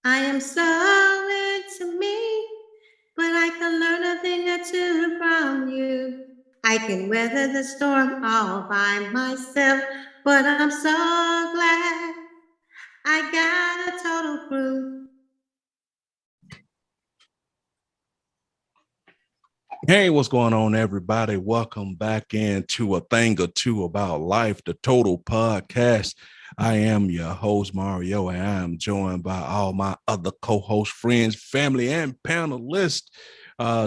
I am so into me, but I can learn a thing or two from you. I can weather the storm all by myself, but I'm so glad I got a total crew. Hey, what's going on, everybody? Welcome back into A Thing or Two About Life, the Total Podcast. I am your host, Mario, and I am joined by all my other co-host, friends, family, and panelists.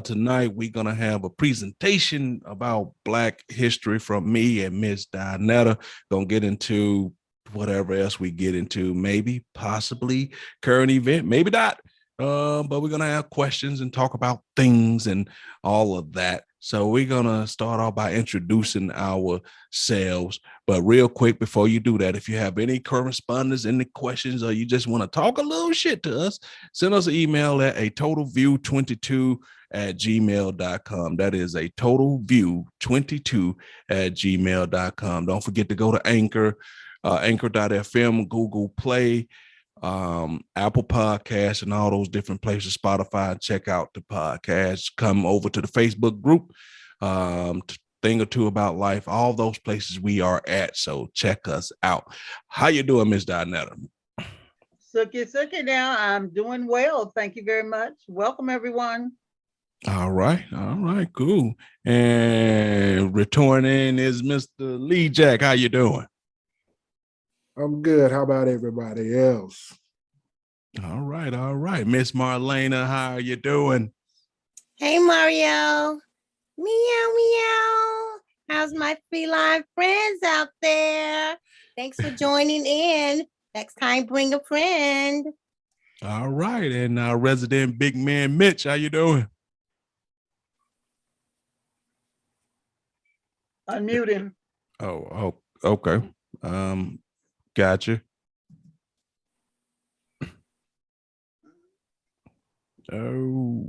Tonight, we're going to have a presentation about Black history from me and Miss Dinetta. Going to get into whatever else we get into, maybe, possibly, current event, maybe not. But we're going to have questions and talk about things and all of that. So we're going to start off by introducing ourselves. But real quick, before you do that, if you have any correspondence, any questions, or you just want to talk a little shit to us, send us an email at a totalview22@gmail.com. That is a totalview22@gmail.com. Don't forget to go to Anchor, anchor.fm, Google Play, Apple Podcasts, and all those different places, Spotify. Check out the podcast. Come over to the Facebook group, Thing or Two About Life. All those places we are at. So check us out. How you doing, Miss Dinetta? Suki now. I'm doing well. Thank you very much. Welcome, everyone. All right, cool. And returning is Mr. Lee Jack. How you doing? I'm good. How about everybody else? All right. Miss Marlena, how are you doing? Hey, Mario. Meow, meow. How's my feline friends out there? Thanks for joining in. Next time, bring a friend. All right. And our resident big man, Mitch, how you doing? Unmute him. Oh, okay. Gotcha. Oh.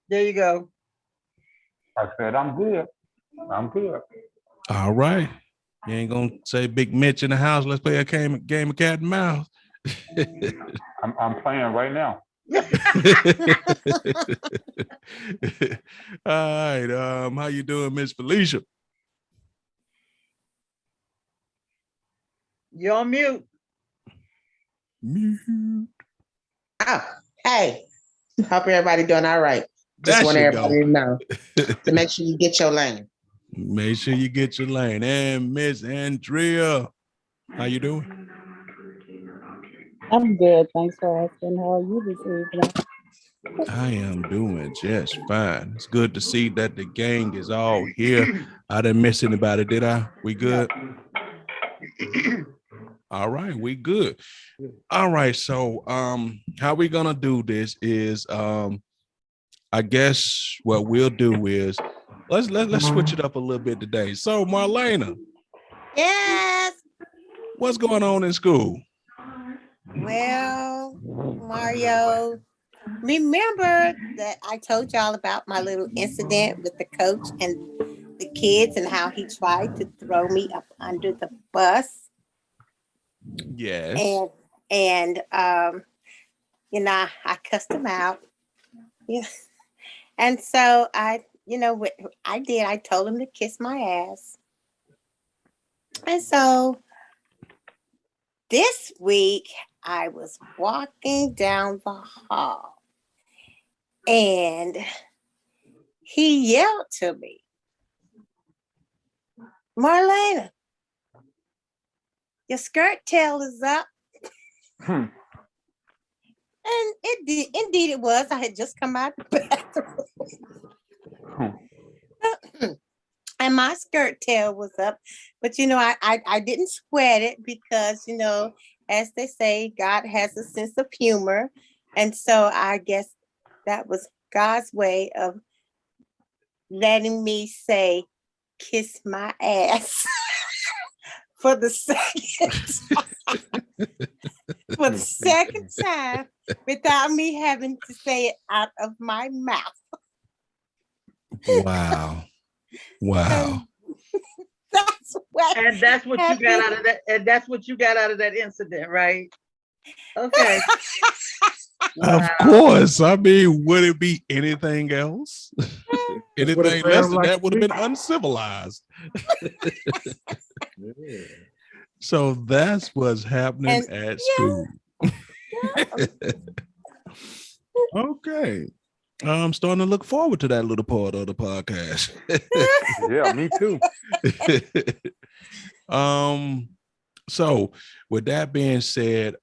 There you go. I said, I'm good. All right. You ain't gonna say Big Mitch in the house. Let's play a game of cat and mouse. I'm playing right now. All right. How you doing, Miss Felicia? You're on mute. Mute. Oh, hey. Hope everybody doing all right. Just want everybody to know to make sure you get your lane. Make sure you get your lane. And Miss Andrea, how you doing? I'm good. Thanks for asking. How are you this evening? I am doing just fine. It's good to see that the gang is all here. I didn't miss anybody, did I? We good? All right, we good. All right, so how we gonna do this is I guess what we'll do is let's switch it up a little bit today. So Marlena. Yes. What's going on in school? Well, Mario, remember that I told y'all about my little incident with the coach and the kids and how he tried to throw me up under the bus? Yes. And I cussed him out. Yeah. And so what I did, I told him to kiss my ass. And so this week I was walking down the hall and he yelled to me, Marlena, your skirt tail is up. And indeed it was. I had just come out of the bathroom. And my skirt tail was up. But, I didn't sweat it because, as they say, God has a sense of humor. And so I guess that was God's way of letting me say, kiss my ass for the second time without me having to say it out of my mouth. Wow. That's what. And that's what you got out of that. And that's what you got out of that incident, right? Okay. Of Wow. course. I mean, would it be anything else? That's what it Anything less sounds than like that to would have me. been uncivilized. Yeah. So that's what's happening And at yeah, school. Okay. I'm starting to look forward to that little part of the podcast. Yeah, me too. So with that being said,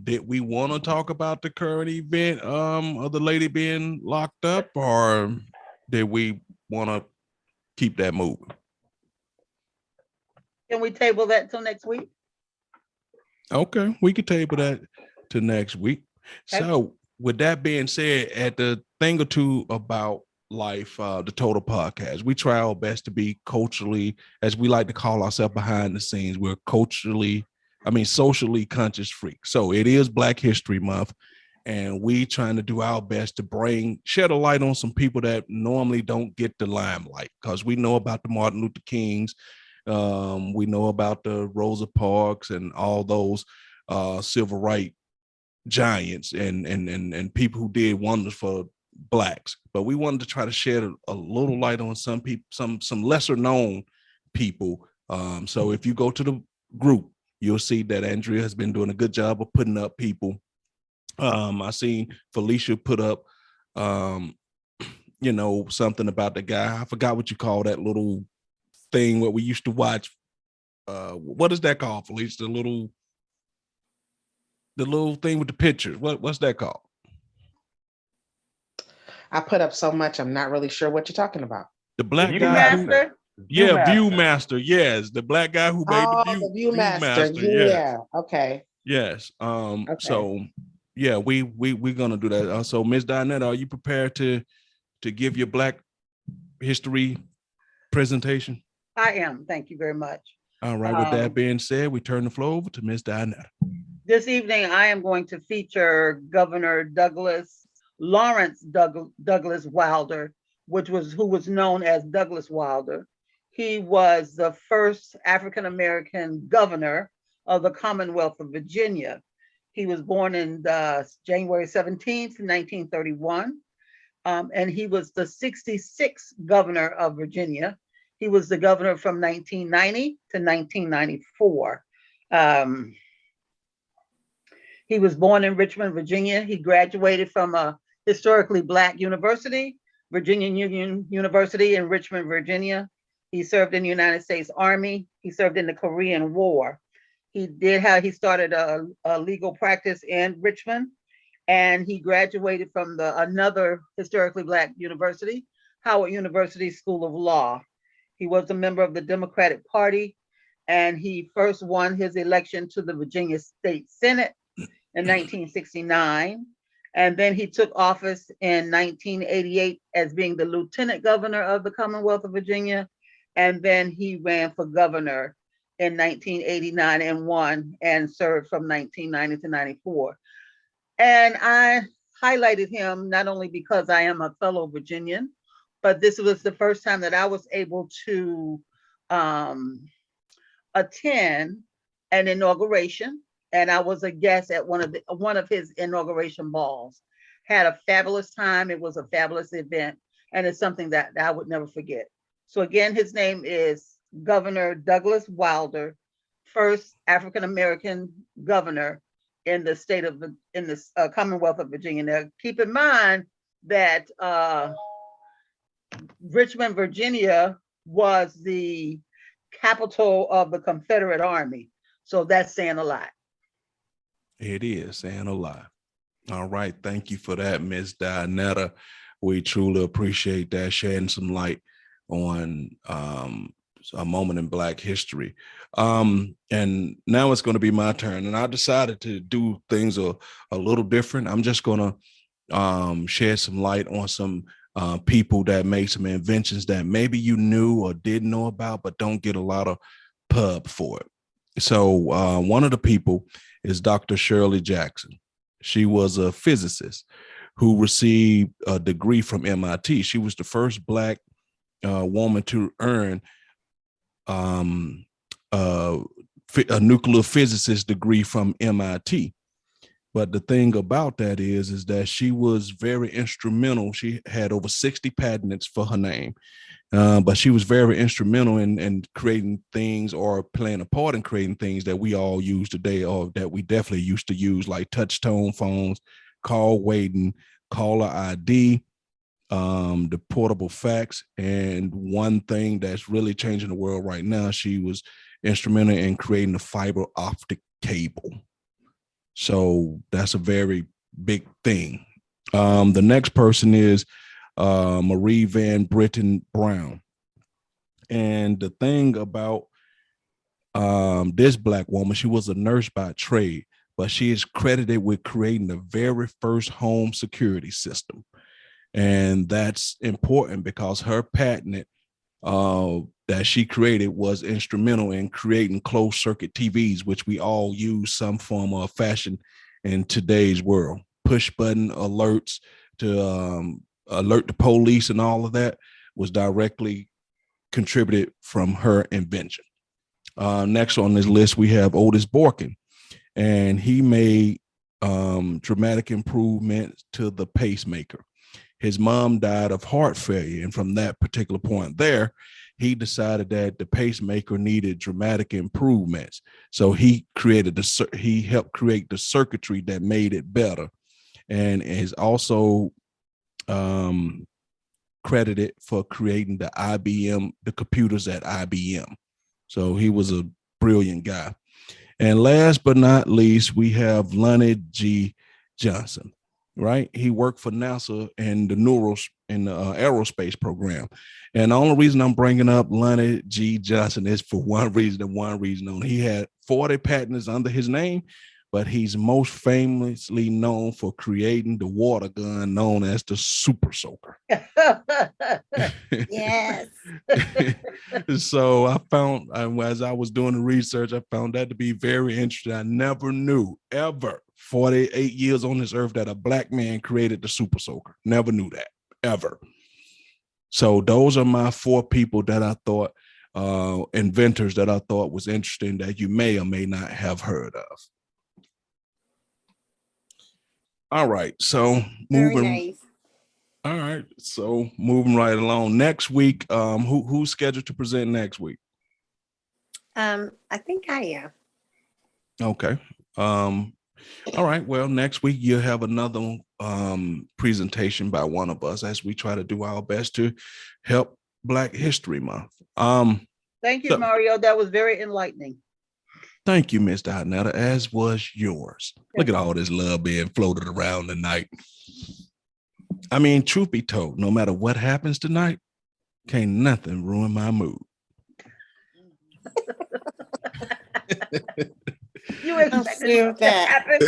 did we want to talk about the current event of the lady being locked up, or did we want to keep that moving? Can we table that till next week? Okay, we could table that to next week. Okay. So with that being said, at the thing or two about life, the total podcast, we try our best to be culturally, as we like to call ourselves behind the scenes, we're socially conscious freaks. So it is Black History Month, and we trying to do our best to shed a light on some people that normally don't get the limelight, because we know about the Martin Luther Kings, we know about the Rosa Parks and all those civil rights giants and people who did wonders for Blacks, but we wanted to try to shed a little light on some people, some lesser known people. So if you go to the group, you'll see that Andrea has been doing a good job of putting up people. I seen Felicia put up something about the guy. I forgot what you call that little thing what we used to watch. What is that called, Felicia? The little thing with the pictures. What's that called? I put up so much, I'm not really sure what you're talking about. The black View guy. Master? Viewmaster. Yes, the black guy who made The Viewmaster. Yes. Yeah. Okay. Yes. Okay. So yeah, we're gonna do that. So Ms. Dinette, are you prepared to give your Black history presentation? I am. Thank you very much. All right. With that being said, we turn the floor over to Ms. Dinette. This evening, I am going to feature Governor Lawrence Douglas Wilder, who was known as Douglas Wilder. He was the first African-American governor of the Commonwealth of Virginia. He was born in January 17th, 1931, and he was the 66th governor of Virginia. He was the governor from 1990 to 1994. He was born in Richmond, Virginia. He graduated from a historically Black university, Virginia Union University in Richmond, Virginia. He served in the United States Army. He served in the Korean War. He started a legal practice in Richmond, and he graduated from another historically Black university, Howard University School of Law. He was a member of the Democratic Party, and he first won his election to the Virginia State Senate in 1969. And then he took office in 1988 as being the lieutenant governor of the Commonwealth of Virginia. And then he ran for governor in 1989 and won, and served from 1990 to 94. And I highlighted him not only because I am a fellow Virginian, but this was the first time that I was able to attend an inauguration, and I was a guest at one of his inauguration balls. Had a fabulous time. It was a fabulous event, and it's something that I would never forget. So again, his name is Governor Douglas Wilder, first African-American governor in the Commonwealth of Virginia. Now, keep in mind that Richmond, Virginia was the capital of the Confederate Army. So that's saying a lot. It is saying a lot. All right. Thank you for that, Ms. Dinetta. We truly appreciate that, shedding some light on a moment in Black history. And now it's going to be my turn. And I decided to do things a little different. I'm just going to shed some light on some people that made some inventions that maybe you knew or didn't know about, but don't get a lot of pub for it. So one of the people is Dr. Shirley Jackson. She was a physicist who received a degree from MIT. She was the first Black woman to earn a nuclear physicist degree from MIT. But the thing about that is that she was very instrumental. She had over 60 patents for her name. But she was very instrumental in creating things, or playing a part in creating things that we all use today, or that we definitely used to use, like touch tone phones, call waiting, caller ID, the portable fax. And one thing that's really changing the world right now, she was instrumental in creating the fiber optic cable. So that's a very big thing. The next person is Marie Van Britten Brown. And the thing about this Black woman, she was a nurse by trade, but she is credited with creating the very first home security system. And that's important because her patent that she created was instrumental in creating closed circuit TVs, which we all use some form of fashion in today's world. Push button alerts to alert the police and all of that was directly contributed from her invention. Next on this list, we have Otis Borkin, and he made dramatic improvements to the pacemaker. His mom died of heart failure, and from that particular point there, he decided that the pacemaker needed dramatic improvements. So he helped create the circuitry that made it better, and is also credited for creating the computers at IBM. So he was a brilliant guy. And last but not least, we have Leonard G. Johnson, right? He worked for NASA and the aerospace program. And the only reason I'm bringing up Leonard G. Johnson is for one reason and one reason only. He had 40 patents under his name, but he's most famously known for creating the water gun known as the Super Soaker. Yes. So I found, as I was doing the research, I found that to be very interesting. I never knew ever 48 years on this earth that a Black man created the Super Soaker. Never knew that ever. So those are my 4 people that I thought, inventors that I thought was interesting that you may or may not have heard of. All right, so Very moving. nice. All right, so moving right along. Next week, who's scheduled to present next week? I think I am. Okay. All right. Well, next week you'll have another presentation by one of us as we try to do our best to help Black History Month. Thank you, Mario. That was very enlightening. Thank you, Mr. Hotnetta, as was yours. Look at all this love being floated around tonight. I mean, truth be told, no matter what happens tonight, can't nothing ruin my mood. You expected that to happen?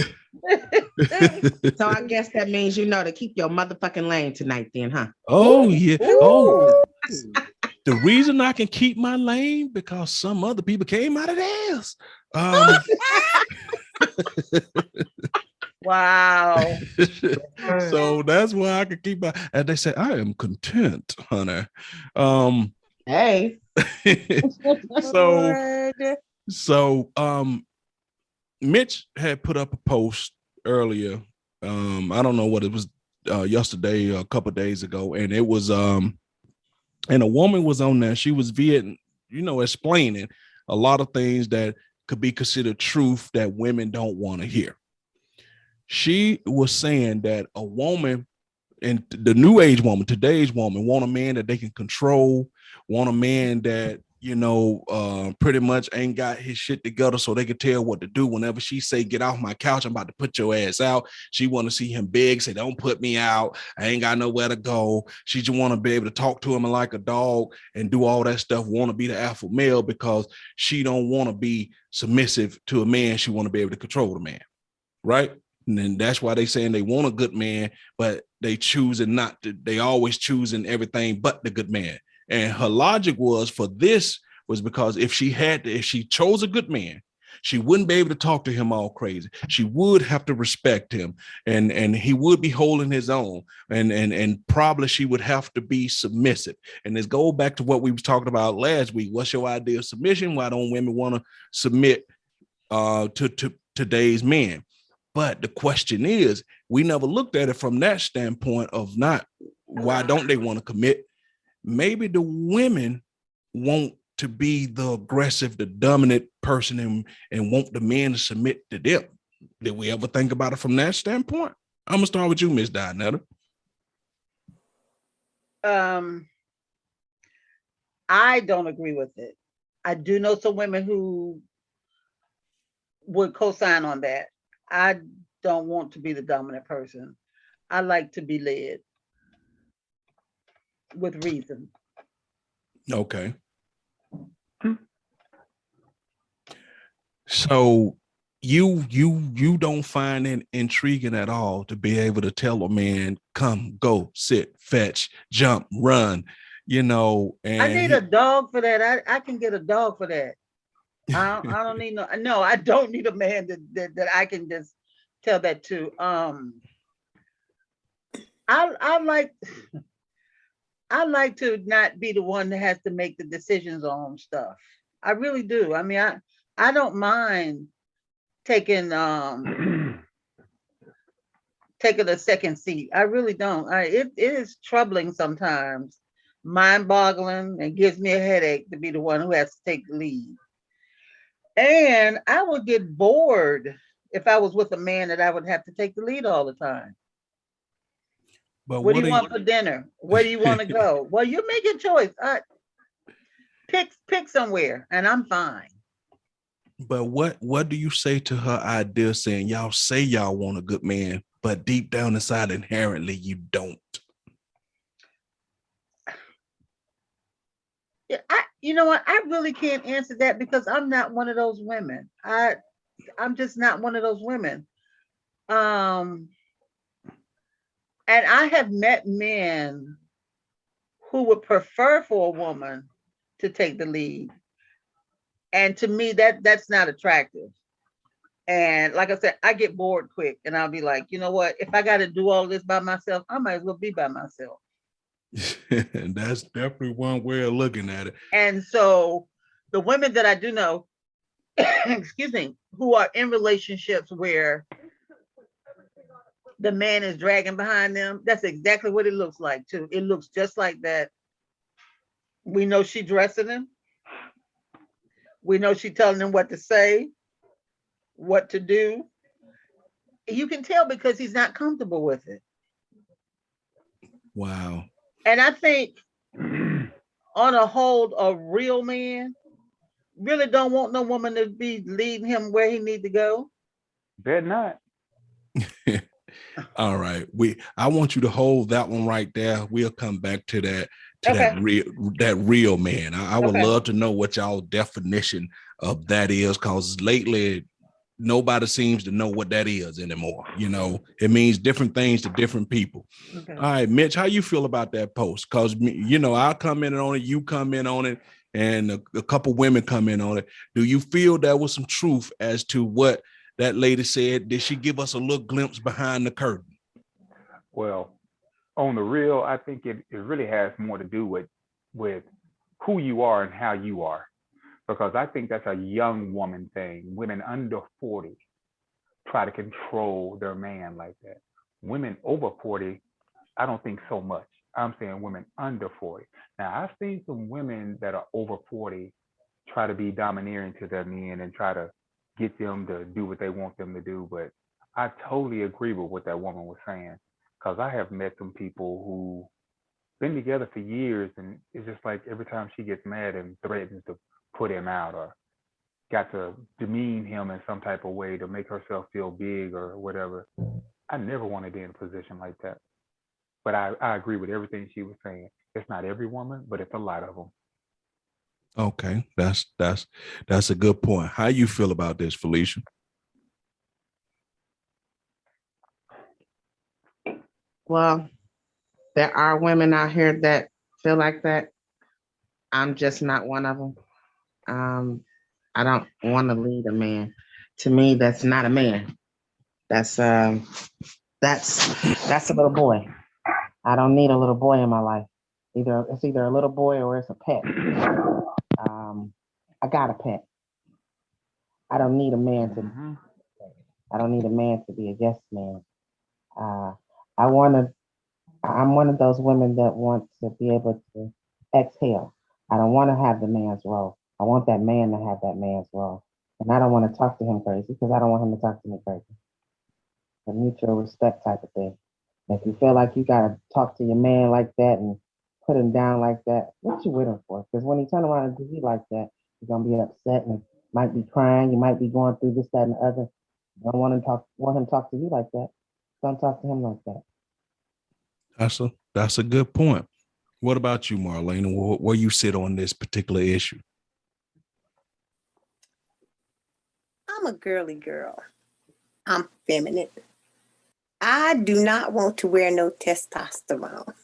So I guess that means to keep your motherfucking lane tonight then, huh? Oh, yeah. Ooh. Oh, the reason I can keep my lane because some other people came out of theirs. Wow. So that's why I can keep my, as they say, I am content, honey. Hey. So Mitch had put up a post earlier. I don't know what it was, yesterday or a couple of days ago, and it was and a woman was on there. She was explaining a lot of things that could be considered truth that women don't want to hear. She was saying that a woman, and the new age woman, today's woman, want a man that they can control, want a man that pretty much ain't got his shit together so they can tell what to do. Whenever she say, get off my couch, I'm about to put your ass out, she want to see him beg, say, don't put me out, I ain't got nowhere to go. She just want to be able to talk to him like a dog and do all that stuff, want to be the alpha male because she don't want to be submissive to a man. She want to be able to control the man, right? And then that's why they saying they want a good man, but they choosing not to, they always choosing everything but the good man. And her logic was because if she chose a good man, She wouldn't be able to talk to him all crazy. She would have to respect him, and he would be holding his own, and probably she would have to be submissive. And let's go back to what we was talking about last week. What's your idea of submission? Why don't women want to submit to today's men? But the question is, we never looked at it from that standpoint of not why don't they want to commit? Maybe the women want to be the aggressive, the dominant person and want the men to submit to them. Did we ever think about it from that standpoint? I'm gonna start with you, Miss Dinetta. I don't agree with it. I do know some women who would co-sign on that. I don't want to be the dominant person. I like to be led with reason. Okay. So you don't find it intriguing at all to be able to tell a man, come, go, sit, fetch, jump, run, and I need a dog for that. I can get a dog for that. I don't need no, I don't need a man that I can just tell that to. I like to not be the one that has to make the decisions on stuff. I really do. I mean, I don't mind taking taking a second seat. I really don't. It is troubling sometimes, mind-boggling, and gives me a headache to be the one who has to take the lead. And I would get bored if I was with a man that I would have to take the lead all the time. But what do you want for dinner? Where do you want to go? Well, you make your choice. Pick somewhere, and I'm fine. But what do you say to her idea saying y'all say y'all want a good man, but deep down inside inherently you don't? Yeah, you know what? I really can't answer that because I'm not one of those women. I'm just not one of those women. And I have met men who would prefer for a woman to take the lead. And to me, that's not attractive. And like I said, I get bored quick and I'll be like, you know what? If I got to do all this by myself, I might as well be by myself. That's definitely one way of looking at it. And so the women that I do know, excuse me, who are in relationships where the man is dragging behind them, that's exactly what it looks like too. It looks just like that. We know she dressing him. We know she telling him what to say, what to do. You can tell because he's not comfortable with it. Wow. And I think on a whole, a real man really don't want no woman to be leading him where he need to go. Bet not. All right. I want you to hold that one right there. We'll come back to that, that real man. I would love to know what y'all definition of that is, because lately nobody seems to know what that is anymore. It means different things to different people. Okay. All right, Mitch, how you feel about that post? Because I commented on it, you comment on it, and a couple women come in on it. Do you feel there was some truth as to what that lady said? Did she give us a little glimpse behind the curtain? Well, on the real, I think it really has more to do with who you are and how you are. Because I think that's a young woman thing. Women under 40 try to control their man like that. Women over 40, I don't think so much. I'm saying women under 40. Now, I've seen some women that are over 40 try to be domineering to their men and try to get them to do what they want them to do. But I totally agree with what that woman was saying, because I have met some people who been together for years, and it's just like every time she gets mad and threatens to put him out or got to demean him in some type of way to make herself feel big or whatever. I never want to be in a position like that. But I agree with everything she was saying. It's not every woman, but it's a lot of them. Okay, that's a good point. How you feel about this, Felicia? Well, there are women out here that feel like that. I'm just not one of them. I don't want to lead a man. To me, that's not a man. That's a little boy. I don't need a little boy in my life. It's either a little boy or it's a pet. I got a pet. I don't need a man to. I don't need a man to be a yes man. Uh, I want to. I'm one of those women that want to be able to exhale. I don't want to have the man's role. I want that man to have that man's role. And I don't want to talk to him crazy because I don't want him to talk to me crazy. A mutual respect type of thing. If you feel like you gotta talk to your man like that and put him down like that, what you with him for? Because when he turn around and do you like that, you're gonna be upset and might be crying. You might be going through this, that, and the other. You don't want him to talk to you like that. Don't talk to him like that. That's a good point. What about you, Marlene? Where you sit on this particular issue? I'm a girly girl. I'm feminine. I do not want to wear no testosterone.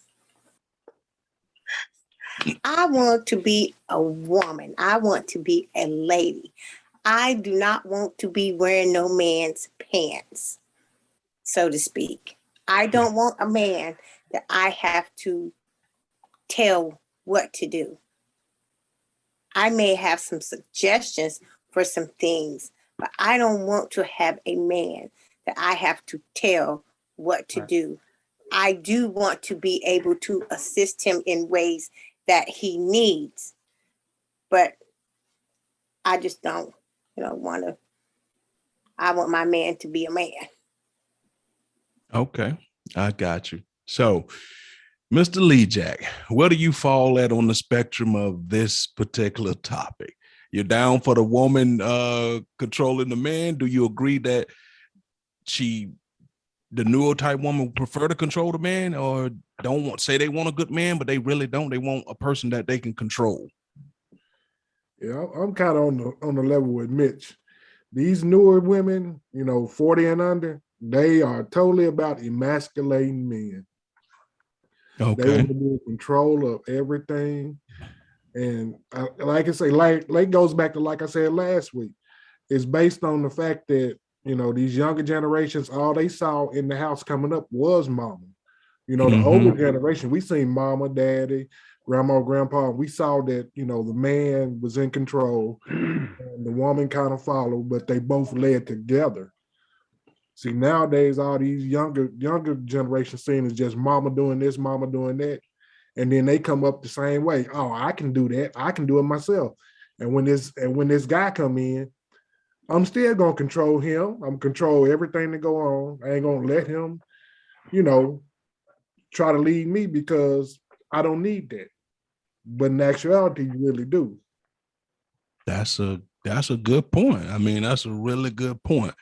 I want to be a woman. I want to be a lady. I do not want to be wearing no man's pants, so to speak. I don't want a man that I have to tell what to do. I may have some suggestions for some things, but I don't want to have a man that I have to tell what to do. I do want to be able to assist him in ways that he needs, but I just don't, want to. I want my man to be a man. Okay, I got you. So, Mr. Lee Jack, where do you fall at on the spectrum of this particular topic? You're down for the woman controlling the man? Do you agree that the newer type woman prefer to control the man, or say they want a good man, but they really don't? They want a person that they can control. Yeah, I'm kind of on the level with Mitch. These newer women, 40 and under, they are totally about emasculating men. Okay. They want to be in control of everything. And like I say, like goes back to, like I said last week, it's based on the fact that, these younger generations, all they saw in the house coming up was mama. The older generation, we seen mama, daddy, grandma, grandpa. We saw that, the man was in control and the woman kind of followed, but they both led together. See, nowadays, all these younger generation seeing is just mama doing this, mama doing that. And then they come up the same way. Oh, I can do that. I can do it myself. And when this guy come in, I'm still gonna control him. I'm control everything that go on. I ain't gonna let him, try to lead me because I don't need that. But in actuality, you really do. That's a good point. I mean, that's a really good point.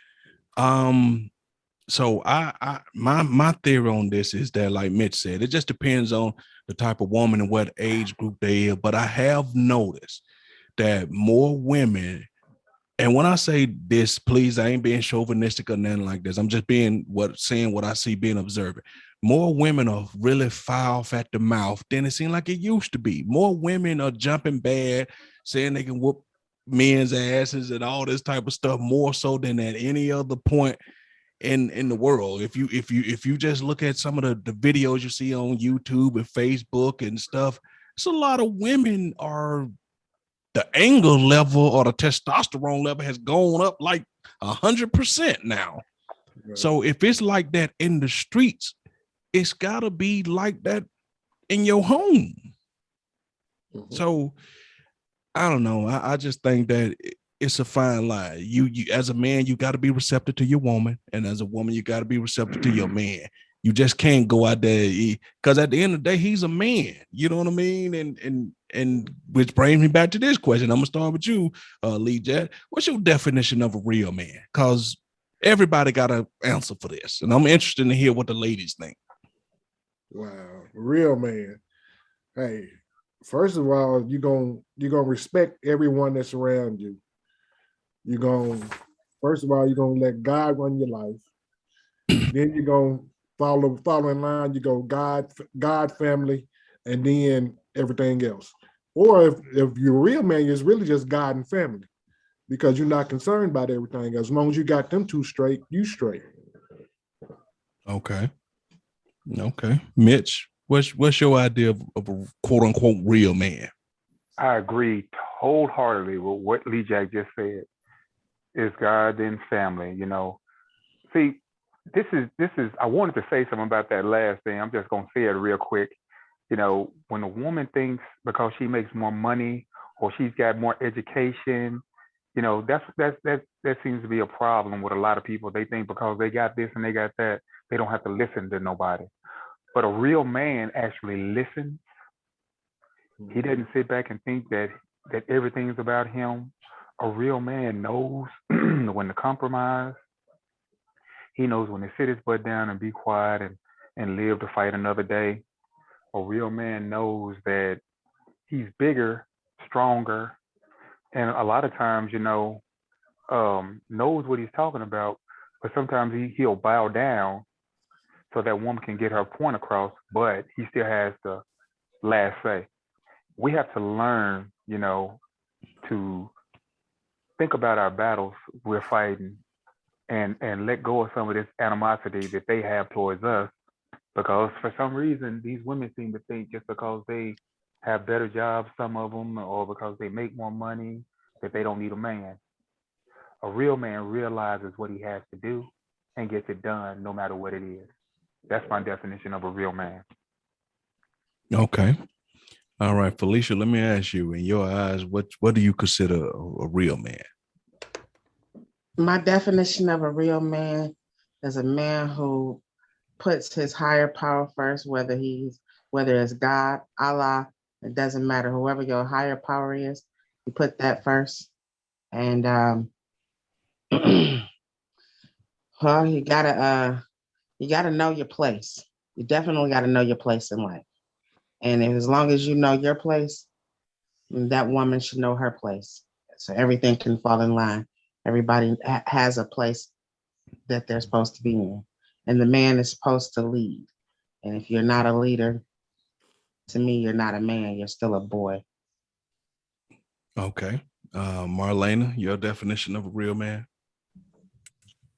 So my theory on this is that, like Mitch said, it just depends on the type of woman and what age group they are. But I have noticed that more women, and when I say this, please, I ain't being chauvinistic or nothing like this. I'm just saying what I see, being observant. More women are really foul at the mouth than it seemed like it used to be. More women are jumping bad, saying they can whoop men's asses and all this type of stuff more so than at any other point in the world. If you just look at some of the videos you see on YouTube and Facebook and stuff, it's a lot of women are, the anger level or the testosterone level has gone up like 100% now. Right. So if it's like that in the streets, it's gotta be like that in your home. Mm-hmm. So I don't know. I just think that it's a fine line. You as a man, you got to be receptive to your woman, and as a woman, you got to be receptive to your man. You just can't go out there, because at the end of the day, he's a man. You know what I mean? And which brings me back to this question. I'm gonna start with you, Lee Jack. What's your definition of a real man? Because everybody got an answer for this, and I'm interested to hear what the ladies think. Wow, real man. Hey, first of all, you're gonna respect everyone that's around you. First of all, you're gonna let God run your life. Then you're gonna follow in line. You go God, family, and then everything else. Or if you're a real man, it's really just God and family. because you're not concerned about everything. As long as you got them two straight, you straight. Okay. Mitch, what's your idea of a quote unquote real man? I agree wholeheartedly with what Lee Jack just said. Is God then family, you know. See, this is I wanted to say something about that last thing. I'm just gonna say it real quick. You know, when a woman thinks because she makes more money or she's got more education, you know, that seems to be a problem with a lot of people. They think because they got this and they got that, they don't have to listen to nobody. But a real man actually listens. He doesn't sit back and think that everything's about him. A real man knows when to compromise. He knows when to sit his butt down and be quiet and live to fight another day. A real man knows that he's bigger, stronger, and a lot of times, you know, knows what he's talking about. But sometimes he'll bow down so that woman can get her point across, but he still has the last say. We have to learn, you know, to think about our battles we're fighting and let go of some of this animosity that they have towards us, because for some reason these women seem to think just because they have better jobs, some of them, or because they make more money, that they don't need a man. A real man realizes what he has to do and gets it done no matter what it is. That's my definition of a real man. Okay. All right, Felicia, let me ask you, in your eyes, what do you consider a real man? My definition of a real man is a man who puts his higher power first, whether it's God, Allah, it doesn't matter. Whoever your higher power is, you put that first. And well, you gotta know your place. You definitely gotta know your place in life. And as long as you know your place, that woman should know her place. So everything can fall in line. Everybody has a place that they're supposed to be in. And the man is supposed to lead. And if you're not a leader, to me, you're not a man. You're still a boy. Okay. Marlena, your definition of a real man?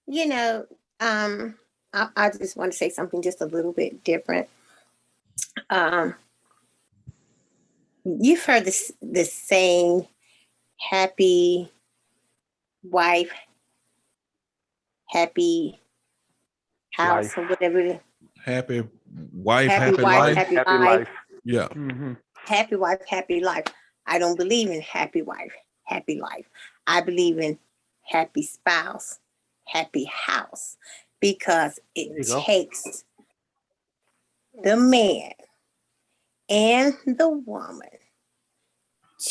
You know, I just want to say something just a little bit different. You've heard this saying, happy wife, happy house, Life. or whatever it is. Happy wife, Happy happy wife, life. happy Happy life. life. Yeah. Mm-hmm. Happy wife, happy life. I don't believe in happy wife, happy life. I believe in happy spouse, happy house, because There you it go. takes the man and the woman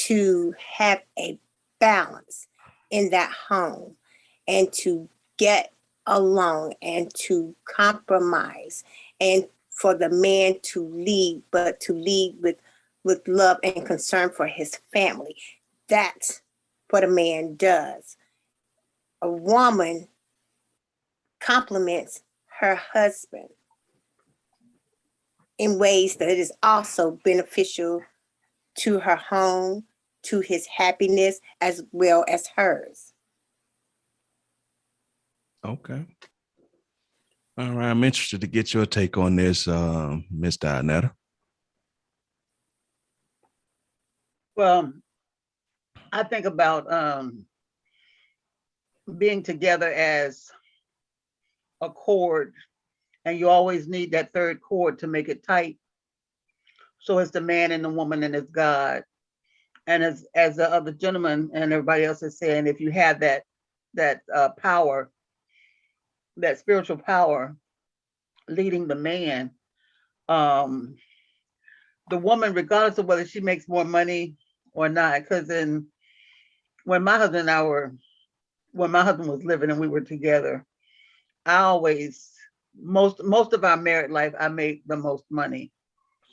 to have a balance in that home and to get along and to compromise and for the man to lead, but to lead with love and concern for his family. That's what a man does. A woman compliments her husband in ways that is also beneficial to her home, to his happiness, as well as hers. Okay. All right. I'm interested to get your take on this, Miss Dianetta. Well, I think about being together as a cord, and you always need that third cord to make it tight. So it's the man and the woman, and it's God. And as the other gentleman and everybody else is saying, if you have that power, that spiritual power leading the man, um, the woman, regardless of whether she makes more money or not, because when my husband and I were when my husband was living and we were together, I always most of our married life I made the most money,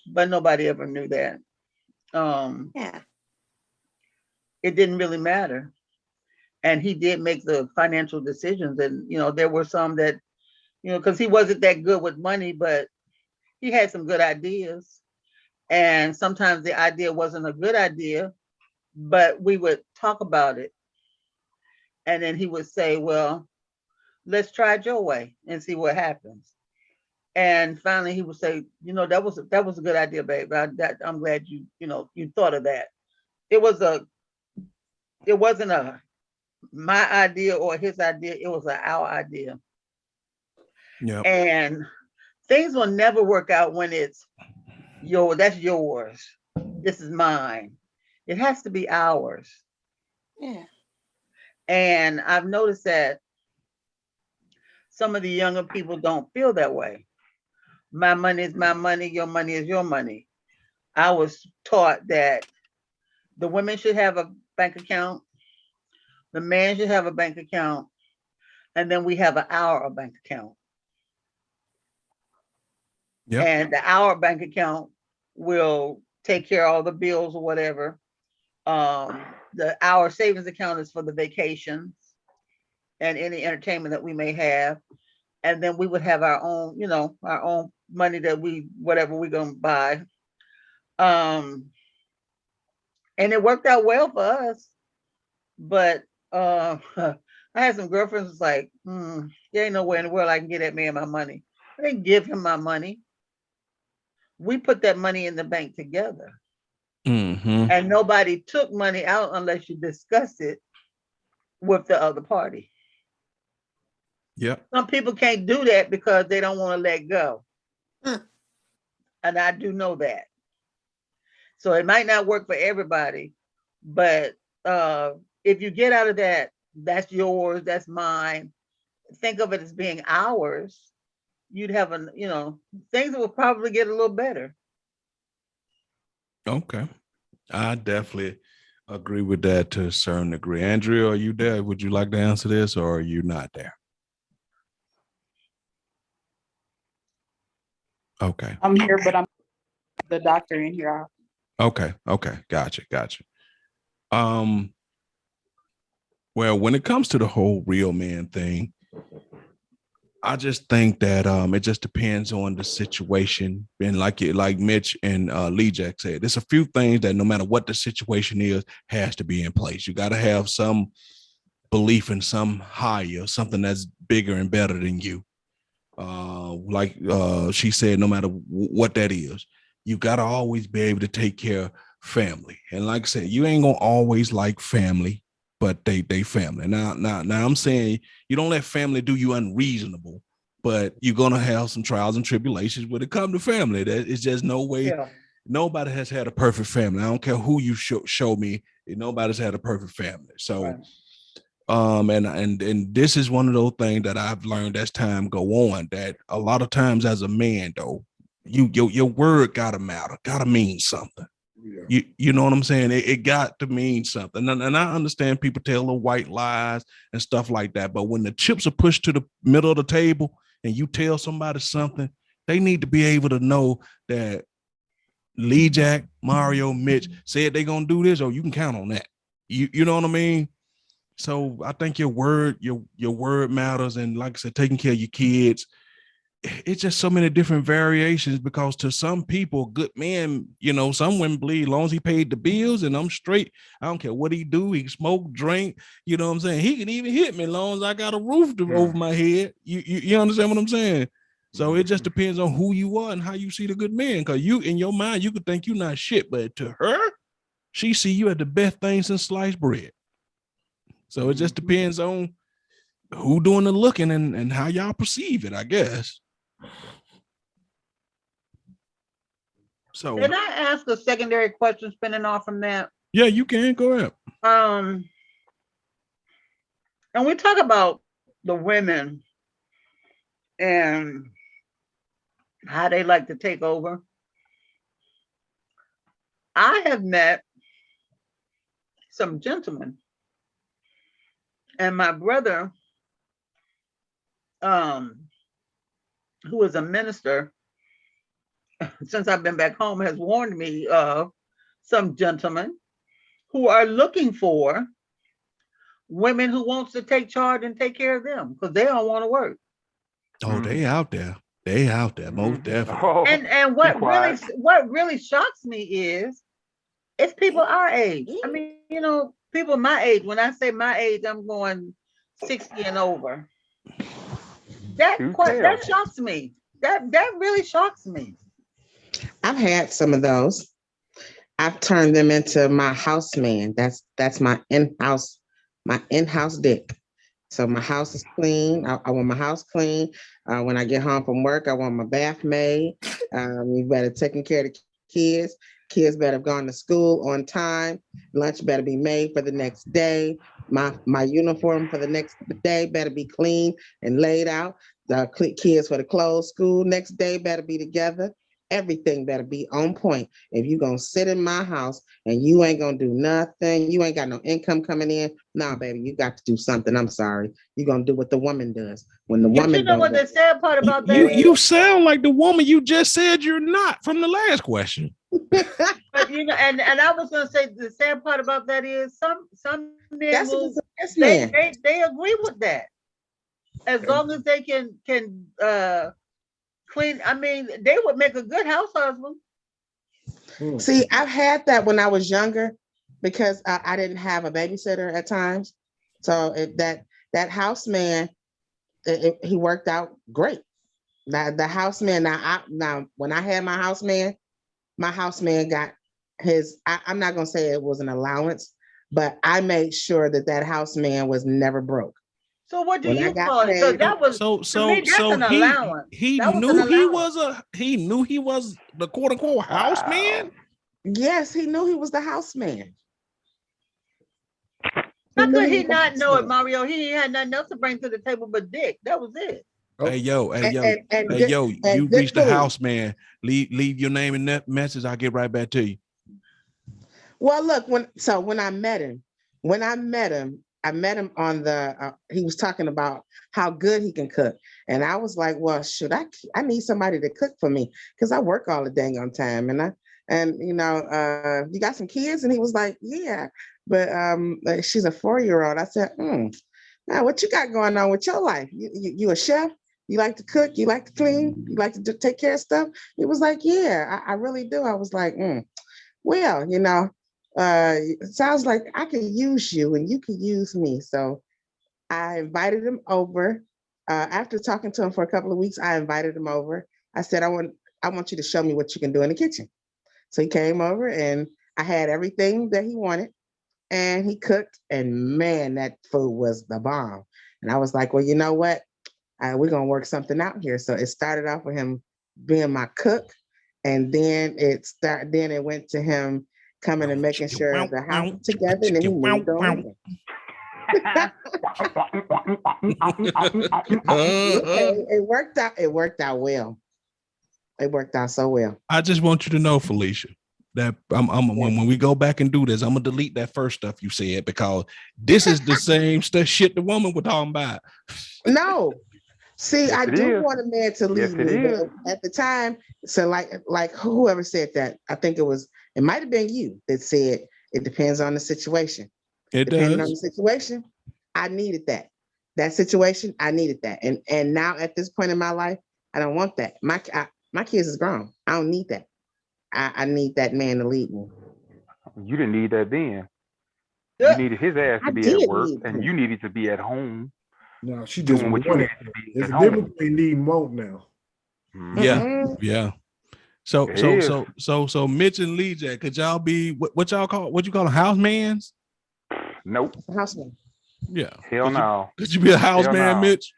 but nobody ever knew that. Yeah. It didn't really matter, and he did make the financial decisions, and there were some that because he wasn't that good with money, but he had some good ideas, and sometimes the idea wasn't a good idea, but we would talk about it And then he would say, well, let's try it your way and see what happens. And finally he would say, that was a good idea, babe. I'm glad you thought of that. It wasn't my idea or his idea. It was our idea. Yeah. And things will never work out when it's that's yours. This is mine. It has to be ours. Yeah. And I've noticed that some of the younger people don't feel that way. My money is my money. Your money is your money. I was taught that the women should have a bank account. The man should have a bank account. And then we have an hour bank account. Yep. And the hour bank account will take care of all the bills or whatever. The hour savings account is for the vacations and any entertainment that we may have. And then we would have our own money that whatever we're gonna buy. And it worked out well for us. But I had some girlfriends was like, there ain't no way in the world I can get that man my money. I didn't give him my money. We put that money in the bank together. Mm-hmm. And nobody took money out unless you discuss it with the other party. Yep. Some people can't do that because they don't want to let go. And I do know that. So it might not work for everybody, but if you get out of that, that's yours, that's mine, think of it as being ours, you'd have things will probably get a little better. Okay. I definitely agree with that to a certain degree. Andrea, are you there? Would you like to answer this, or are you not there? Okay. I'm here, but I'm the doctor in here. Okay. Gotcha. Well, when it comes to the whole real man thing, I just think that it just depends on the situation. And like Mitch and Lee Jack said, there's a few things that no matter what the situation is, has to be in place. You got to have some belief in some higher, something that's bigger and better than you. She said, no matter what that is, you got to always be able to take care of family. And like I said, you ain't gonna always like family, but they family. Now I'm saying you don't let family do you unreasonable, but you're gonna have some trials and tribulations when it comes to family. That is just no way. Yeah. Nobody has had a perfect family. I don't care who you show me. Nobody's had a perfect family. So. Right. And this is one of those things that I've learned as time go on, that a lot of times as a man, though, your word gotta matter, gotta mean something. Yeah. You know what I'm saying? It got to mean something. And I understand people tell little white lies and stuff like that, but when the chips are pushed to the middle of the table and you tell somebody something, they need to be able to know that Lee, Jack, Mario, Mitch said they're gonna do this, or you can count on that. You know what I mean? So I think your word matters. And like I said, taking care of your kids, it's just so many different variations, because to some people, good men, some women believe as long as he paid the bills and I'm straight, I don't care what he do. He can smoke, drink, you know what I'm saying? He can even hit me as long as I got a roof over my head. You understand what I'm saying? So it just depends on who you are and how you see the good man. Because you, in your mind, you could think you're not shit, but to her, she see you as the best thing since sliced bread. So it just depends on who doing the looking and how y'all perceive it, I guess. So Can I ask a secondary question spinning off from that? Yeah, you can. Go ahead. And we talk about the women and how they like to take over. I have met some gentlemen, and my brother, who is a minister, since I've been back home, has warned me of some gentlemen who are looking for women who wants to take charge and take care of them because they don't want to work. Oh, they out there. They out there, most definitely. Oh, And what really shocks me is it's people our age. I mean, people my age. When I say my age, I'm going 60 and over. That tell. shocks me. That really shocks me. I've had some of those. I've turned them into my house man. That's my in-house dick. So my house is clean. I want my house clean. When I get home from work, I want my bath made. You better taking care of the kids. Kids better have gone to school on time. Lunch better be made for the next day. My uniform for the next day better be clean and laid out. The kids for the clothes. School next day better be together. Everything better be on point. If you gonna sit in my house and you ain't gonna do nothing, you ain't got no income coming in, nah, baby, you got to do something. I'm sorry. You're gonna do what the woman does. When the But woman you know what the sad part about that is? You sound like the woman you just said you're not from the last question. But you know, and I was gonna say the sad part about that is some men will they agree with that. As long as they can clean. I mean, they would make a good house husband. See, I've had that when I was younger because I didn't have a babysitter at times. So that house man, he worked out great. The house man, now when I had my house man got his, I'm not gonna say it was an allowance, but I made sure that house man was never broke. So what do you call it? So that was to me, that's an allowance. He knew he was the quote unquote house man. Yes, he knew he was the house man. How could he not know it, Mario? He had nothing else to bring to the table but dick. That was it. Hey yo, you reached the house man. Leave your name in that message. I'll get right back to you. Well, look, when I met him, I met him on the, he was talking about how good he can cook. And I was like, well, should I need somebody to cook for me because I work all the dang on time. And you got some kids? And he was like, yeah, but she's a 4-year-old. I said, now what you got going on with your life? You a chef? You like to cook? You like to clean? You like to take care of stuff? He was like, yeah, I really do. I was like, well, it sounds like I can use you and you can use me. So I invited him over. After talking to him for a couple of weeks, I invited him over. I said, I want you to show me what you can do in the kitchen. So he came over and I had everything that he wanted and he cooked, and man, that food was the bomb. And I was like, well, you know what? We're going to work something out here. So it started off with him being my cook. And then it went to him coming and making sure the house was together, and then he moved on. It worked out well. It worked out so well. I just want you to know, Felicia, that when we go back and do this, I'm gonna delete that first stuff you said because this is the same shit the woman was talking about. No. See, I do want a man to lead me, but at the time, so like whoever said that, I think it might have been you that said it depends on the situation. Depending on the situation, I needed that. That situation, I needed that. And now at this point in my life, I don't want that. My kids is grown. I don't need that. I need that man to lead me. You didn't need that then. You needed his ass to be at work, and you needed to be at home. No, she just doing what you needed to be There's at a home. difference between need and want now. Yeah. So Mitch and Lee Jack, could y'all be what you call them, housemans? Nope. Houseman. Yeah. Hell no. Could you be a houseman, Mitch?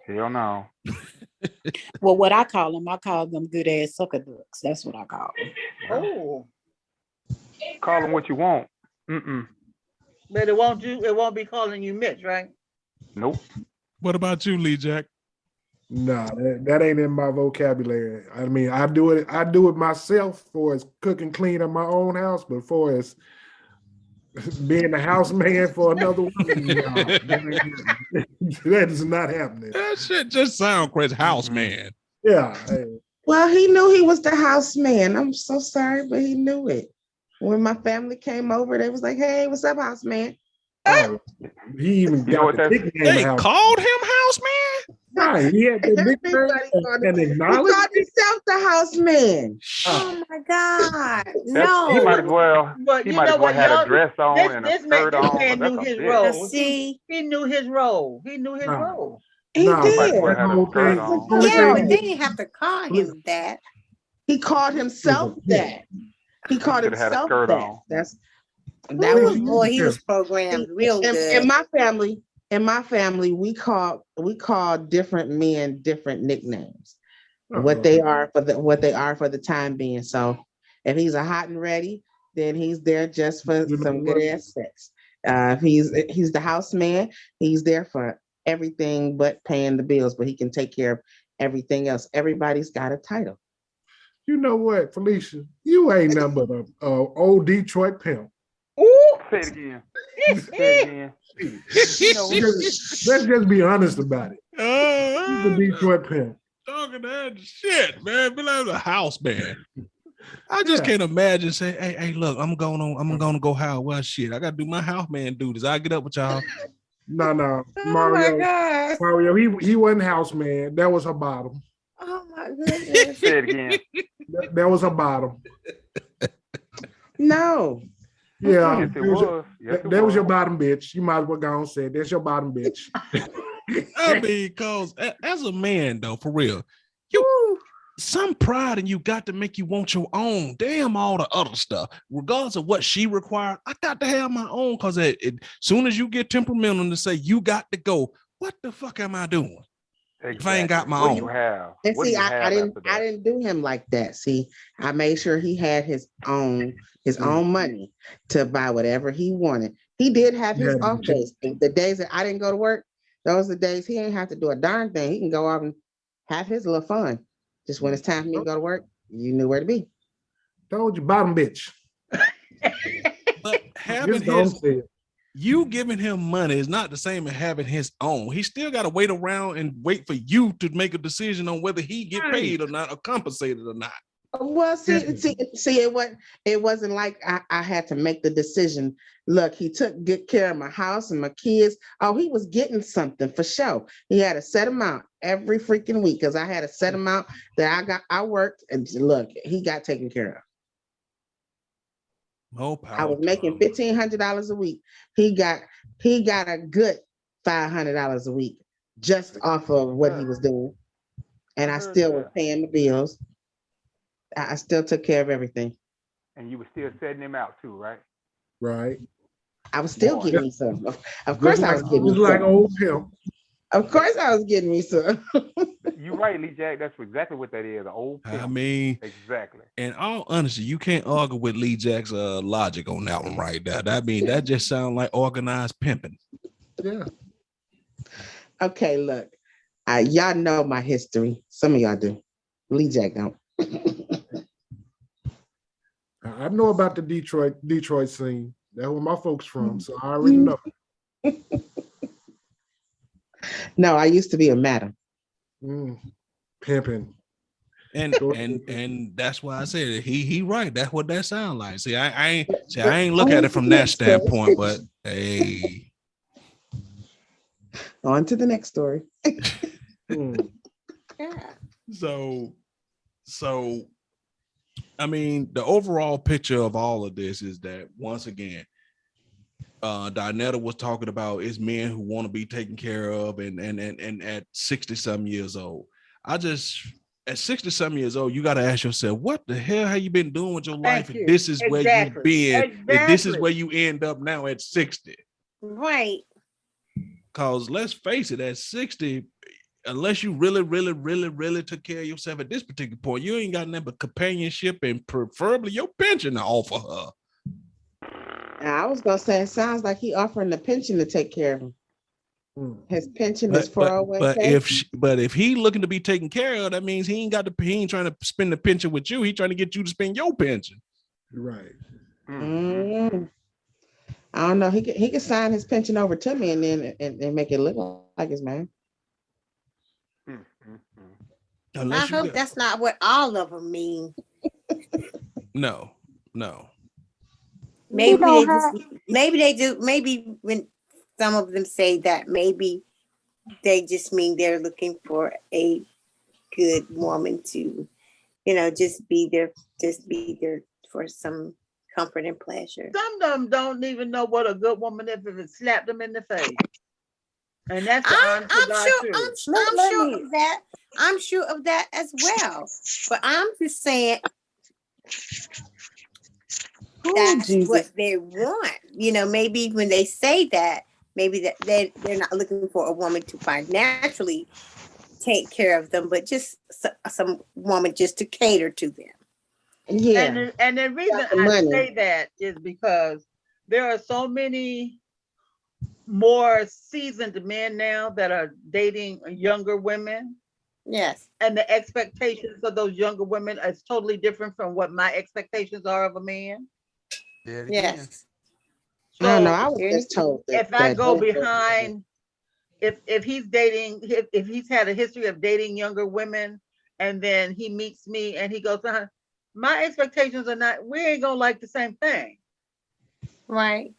Hell no. Well, what I call them good ass sucker ducks. That's what I call them. Oh. Call them what you want. But it won't be calling you Mitch, right? Nope. What about you, Lee Jack? Nah, that ain't in my vocabulary. I mean, I do it myself for as cooking, clean in my own house, but for as being a house man for another woman, that is not happening. That shit just sound crazy. House man. Yeah. Well, he knew he was the house man. I'm so sorry, but he knew it. When my family came over, they was like, "Hey, what's up, house man?" Oh, he even got the nickname. They called him house man. Right. He had the nickname and He acknowledged called himself the house man. Oh my God. He No. might as well. But He you might know as well what, had a y'all? dress on and a This skirt on. man 'Cause knew that's a his bitch. Now role. see, He knew his role. He knew his No. role. He No, He might as did. well that had a whole skirt thing. on. Only yeah, thing but he they didn't have to call him that. He called himself that. He He called should have had a himself skirt that. on. That Ooh, was boy, he was in, programmed real good. in my family, we call different men different nicknames. What they are for the time being. So if he's a hot and ready, then he's there just for some good ass sex. If he's the house man, he's there for everything but paying the bills, but he can take care of everything else. Everybody's got a title. You know what, Felicia? You ain't nothing but a old Detroit pimp. Ooh. Say it again. Say it again. You know, Let's just be honest about it. He's a Detroit pimp. Talking that shit, man. Be like a house man. I just can't imagine saying, hey, look, I'm gonna go how well shit. I gotta do my house man duties. I get up with y'all. No, Oh Mario. my God. Mario, he wasn't house man. That was her bottom. Oh my goodness. say it again. That was her bottom. No. Yeah, Yes, it was. Yes, it that was your was. bottom bitch. You might as well go and say that's your bottom bitch. I mean, cause as a man, though, for real, you some pride in you got to make you want your own. Damn all the other stuff. Regardless of what she required, I got to have my own. Cause soon as you get temperamental to say you got to go, what the fuck am I doing? Exactly. If I ain't got my what own. do you have? And What see, do you I have didn't after that? I didn't do him like that. See, I made sure he had his own money to buy whatever he wanted. He did have his Yeah, off days. The days that I didn't go to work, those are the days he ain't have to do a darn thing. He can go off and have his little fun. Just when it's time for me to go to work, you knew where to be. Told you, bottom bitch. But having Just don't say it. you giving him money is not the same as having his own. He still got to wait around and wait for you to make a decision on whether he get paid or not, or compensated or not. Well, see, it wasn't like I had to make the decision. Look, he took good care of my house and my kids. Oh, he was getting something for sure. He had a set amount every freaking week because I had a set amount that I worked, and look, he got taken care of. More power I was to making him. $1,500 a week. He got a good $500 a week just off of what he was doing, and I still was paying the bills. I still took care of everything. And you were still setting him out too, right? Right. I was still Boy. getting me some. Of course, I was getting just me like some. old pimp. Of course, I was getting me some. You're right, Lee Jack. That's exactly what that is. An old pimp. I mean, exactly. in all honesty, you can't argue with Lee Jack's logic on that one right there. I mean, that just sounds like organized pimping. Yeah. Okay, look, y'all know my history. Some of y'all do. Lee Jack don't. I know about the Detroit scene. That's where my folks from, so I already know. No, I used to be a madam. Pimping. And that's why I said it. He right. That's what that sounds like. See, I ain't look at it from that standpoint, but hey. On to the next story. So I mean, the overall picture of all of this is that once again, Dinetta was talking about is men who want to be taken care of, and at 60-some years old. At 60-some years old, you got to ask yourself, what the hell have you been doing with your life? Thank you. If this is where you've been, if this is Exactly. where you end up now at 60. Right. Because let's face it, at 60, unless you really took care of yourself at this particular point, you ain't got nothing but companionship and preferably your pension to offer her. I was gonna say, it sounds like he offering the pension to take care of him. His pension is 401k. But if he looking to be taken care of, that means he ain't trying to spend the pension with you. He trying to get you to spend your pension. Right. I don't know. He could sign his pension over to me and then and make it look like his man. I hope that's not what all of them mean. No. Maybe they do. Maybe when some of them say that, maybe they just mean they're looking for a good woman to, just be there for some comfort and pleasure. Some of them don't even know what a good woman is if it slapped them in the face. And that's the I'm honest to God sure. truth. I'm Let sure me- of that. I'm sure of that as well. But I'm just saying Ooh, that's Jesus. what they want. Maybe when they say that, maybe that they're not looking for a woman to financially take care of them, but just some woman just to cater to them. Yeah. And the reason Got the I money. say that is because there are so many more seasoned men now that are dating younger women, Yes. and the expectations of those younger women is totally different from what my expectations are of a man. Say it again. Yes. I don't know. So I was just told that. if I that go those- behind, if he's dating, if he's had a history of dating younger women, and then he meets me and he goes, my expectations are not, we ain't gonna like the same thing. Right.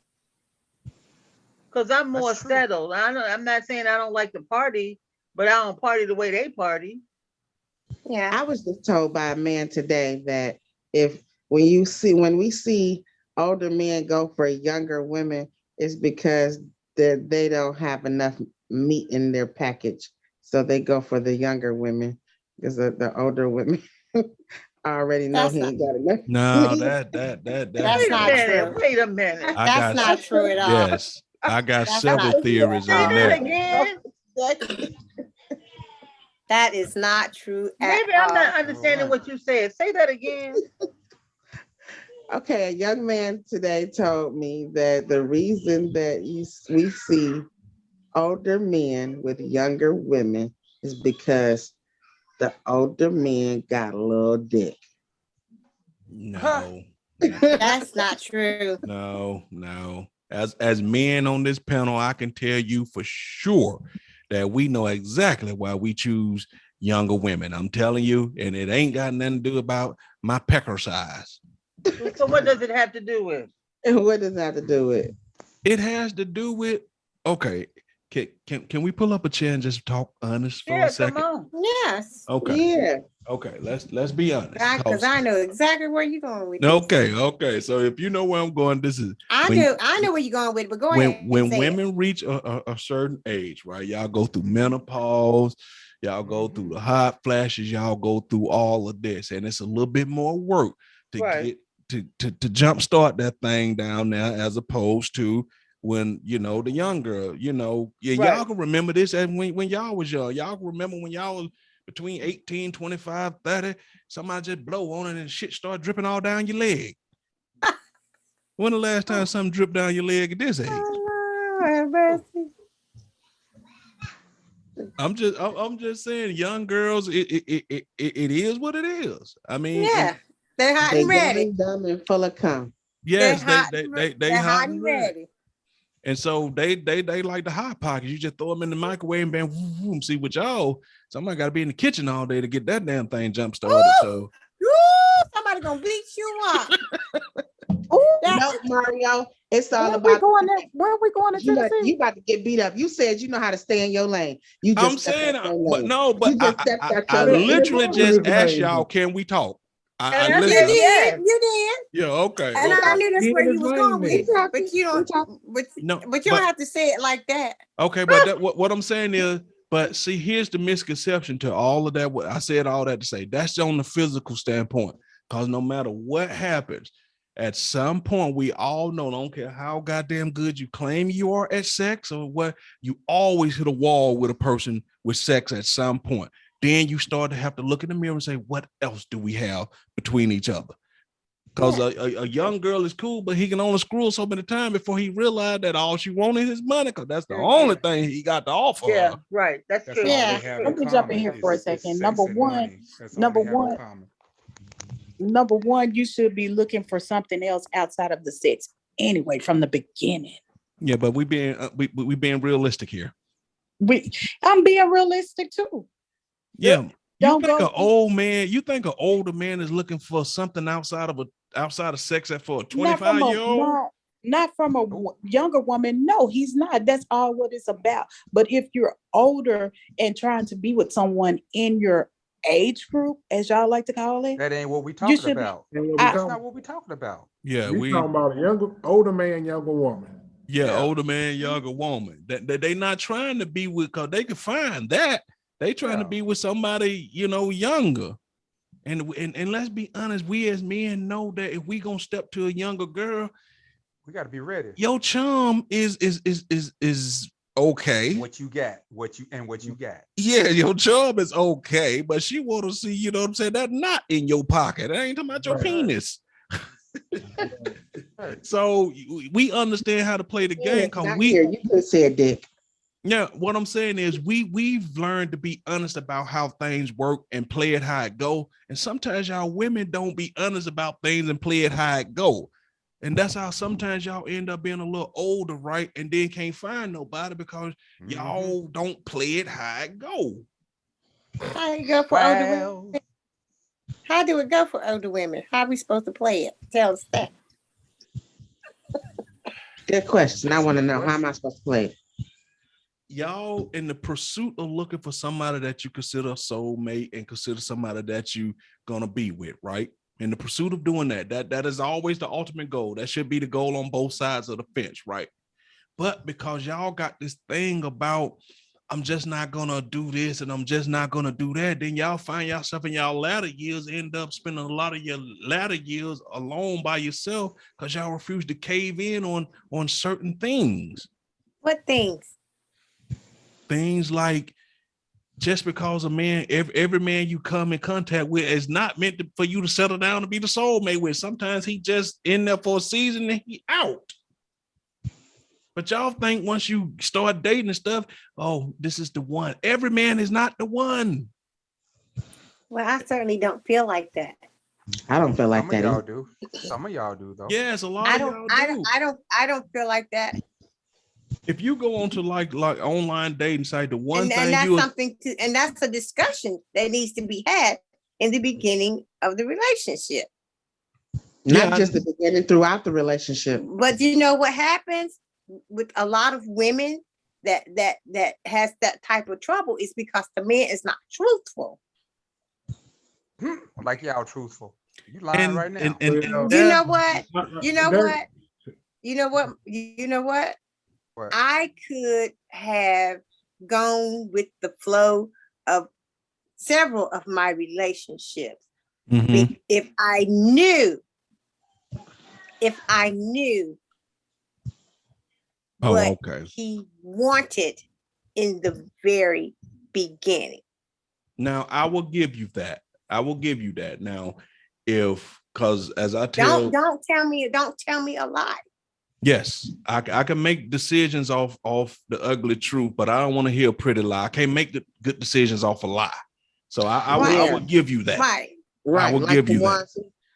Because I'm more That's true. settled. I'm not saying I don't like to party, but I don't party the way they party. Yeah. I was just told by a man today that when we see older men go for younger women, it's because they don't have enough meat in their package. So they go for the younger women because the older women already know That's he not- ain't got enough. No, meat. that That's Wait a not minute. true. Wait a minute. I That's got not true at all. yes. I got That's several not- theories Say on that that. again. That is not true at Maybe I'm all. not understanding Alright. what you said. Say that again. Okay, a young man today told me that the reason that we see older men with younger women is because the older men got a little dick. No. That's not true. No. As men on this panel, I can tell you for sure that we know exactly why we choose younger women. I'm telling you, and it ain't got nothing to do about my pecker size. So what does it have to do with? And what does that have to do with? It has to do with okay. Can we pull up a chair and just talk honest for Yeah, a second? come on. Yes. Okay. Yeah. Okay. Let's be honest. Because I know exactly where you're going with this. Okay. So if you know where I'm going, this is I know where you're going with it, but go ahead. when and say it. women reach a certain age, right? Y'all go through menopause, y'all go through the hot flashes, y'all go through all of this, and it's a little bit more work to Right. get to jumpstart that thing down there, as opposed to when the younger, y'all Right. can remember this as when y'all was young. Y'all can remember when y'all was between 18, 25, 30, somebody just blow on it and shit start dripping all down your leg. When the last time something dripped down your leg at this age? Oh, mercy. I'm just saying, young girls, it is what it is. I mean, Yeah, they're hot They and ready. young, dumb, and full of cum. yes, They're they hot hot and and ready. ready. And so they like the hot pockets. You just throw them in the microwave and bam, boom. See, with y'all, somebody got to be in the kitchen all day to get that damn thing jump started. So Ooh, somebody gonna beat you up. No, Mario, it's all When about we going to you Tennessee? about to get beat up. You said you know how to stay in your lane. You just I'm saying, stepped out your but lane. no, but You just stepped out I your lane. literally It's just amazing. asked y'all, can we talk? And I I You said literally, yes. did. You did. yeah, okay, And I okay. knew that's Get where his you was lane going with then. it. But you don't. No, But you don't have to say it like that. okay, but that, what I'm saying is, but see, here's the misconception to all of that. What I said all that to say, that's on the physical standpoint. Because no matter what happens, at some point, we all know, don't care how goddamn good you claim you are at sex or what, you always hit a wall with a person with sex at some point. Then you start to have to look in the mirror and say, what else do we have between each other? Because a young girl is cool, but he can only screw her so many times before he realized that all she wanted is money, because that's the only thing he got to offer Yeah, her. right. That's That's true. all Yeah. they have in Let me jump in common here for a is second. sex Number and one, money. That's all they have in common. number one, you should be looking for something else outside of the sex anyway from the beginning. Yeah, but we being realistic here. I'm being realistic too. Yeah. Don't You think go- an old man, you think an older man is looking for something outside of sex for a Not from 25-year-old? Not from a younger woman. No, he's not. That's all what it's about. But if you're older and trying to be with someone in your age group, as y'all like to call it, That ain't what we you talking should be. about. I- That's not what we talking about. Yeah, We talking about a older man, younger woman. Yeah, older man, younger woman. That they not trying to be with, because they can find that. They trying to be with somebody, younger. And let's be honest, we as men know that if we gonna step to a younger girl, we got to be ready. Your charm is okay. What you got, what you got. Yeah, your charm is okay, but she want to see, you know what I'm saying, that not in your pocket. That ain't talking about your penis. So we understand how to play the game. You could have said dick. Yeah, what I'm saying is we've learned to be honest about how things work and play it how it go. And sometimes y'all women don't be honest about things and play it how it go. And that's how sometimes y'all end up being a little older, right? And then can't find nobody because y'all don't play it how it go. How you go for older women? How do it go for older women? How are we supposed to play it? Tell us that. Good question. I want to know, how am I supposed to play it? Y'all in the pursuit of looking for somebody that you consider a soulmate and consider somebody that you gonna be with, right? In the pursuit of doing that is always the ultimate goal. That should be the goal on both sides of the fence, right? But because y'all got this thing about, I'm just not gonna do this and I'm just not gonna do that, then y'all find yourself in y'all latter years, end up spending a lot of your latter years alone by yourself because y'all refuse to cave in on certain things. What things? Things like, just because a man, every man you come in contact with is not meant for you to settle down and be the soulmate with. Sometimes he just in there for a season and he out. But y'all think once you start dating and stuff, oh, this is the one. Every man is not the one. Well, I certainly don't feel like that. I don't feel like that. Some of y'all do. Some of y'all do though. Yes, a lot of y'all do. I don't feel like that. If you go on to like online dating site, the one thing and that's something to, and that's a discussion that needs to be had in the beginning of the relationship. Not just the beginning, throughout the relationship. But you know what happens with a lot of women that has that type of trouble is because the man is not truthful. Like y'all truthful. You lying right now. You know what? You know what? You know what? You know what? I could have gone with the flow of several of my relationships if I knew what he wanted in the very beginning. Now, I will give you that. Now, because as I tell, don't tell me a lie. Yes, I can make decisions off the ugly truth, but I don't want to hear a pretty lie. I can't make the good decisions off a lie. So I will give you that. Right. I will give you that.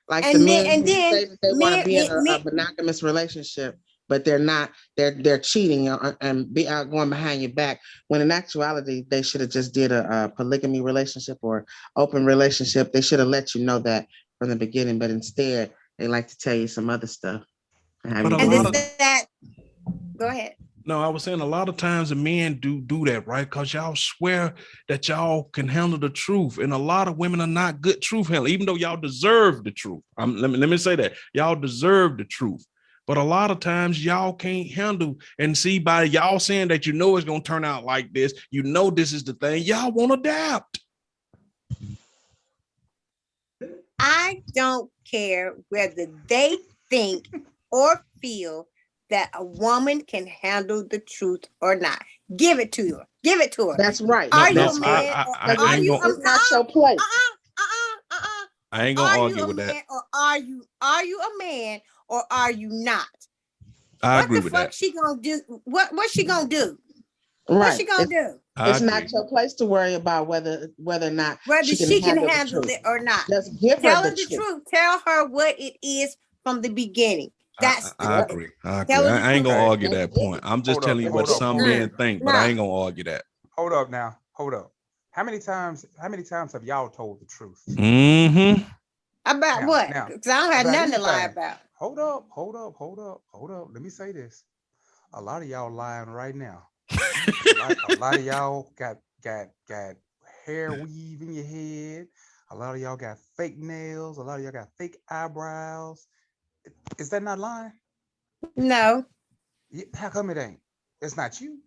Like the men who say that they want to be in a monogamous relationship, but they're not. They're cheating and going behind your back. When in actuality, they should have just did a polygamy relationship or open relationship. They should have let you know that from the beginning. But instead, they like to tell you some other stuff. Go ahead. No, I was saying a lot of times the men do that, right? Because y'all swear that y'all can handle the truth. And a lot of women are not good truth handlers, even though y'all deserve the truth. Let me say that. Y'all deserve the truth. But a lot of times y'all can't handle and see by y'all saying that it's going to turn out like this. This is the thing. Y'all won't adapt. I don't care whether they think or feel that a woman can handle the truth or not. Give it to her. That's right. Are you a man? It's not your place. I ain't gonna argue with that. Or are you a man or are you not? I agree with that. What she gonna do? What's she gonna do? Right. What's she gonna do? It's not your place to worry about whether or not she can handle it or not. Just give Tell her the truth. Tell her what it is from the beginning. I agree. I ain't gonna argue that point. I'm just telling you what some men think, but I ain't gonna argue that. Hold up now. Hold up. How many times have y'all told the truth? Mm-hmm. About what? Because I don't have nothing to lie about. hold up, hold up, hold up, hold up. Let me say this. A lot of y'all lying right now. A lot of y'all got hair weave in your head. A lot of y'all got fake nails. A lot of y'all got fake eyebrows. Is that not lying? No, How come it ain't? It's not you.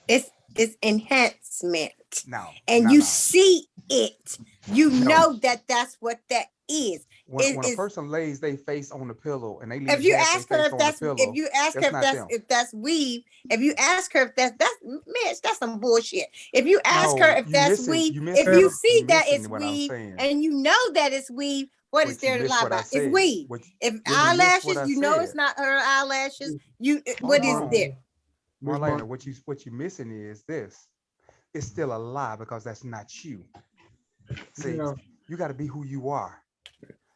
it's enhancement. No, And no, you no. see it. You No. know that that's what that is. When a person lays their face on the pillow and they leave If you half their ask her face if on the that's pillow, if you ask her that's not them. if that's weave, if you ask her if that's Mitch, that's some bullshit. If you ask her No, if that's weave, you if missing, you you see that it's missing what I'm weave saying. and you know that it's weave, what is But you there to missed lie what I about? It's said. weave. If You missed what eyelashes, I you know it's said. not her eyelashes. Hold What is on. there? Miss Marlena, Mar- what you missing is this. It's still a lie because that's not you. See, now, you got to be who you are.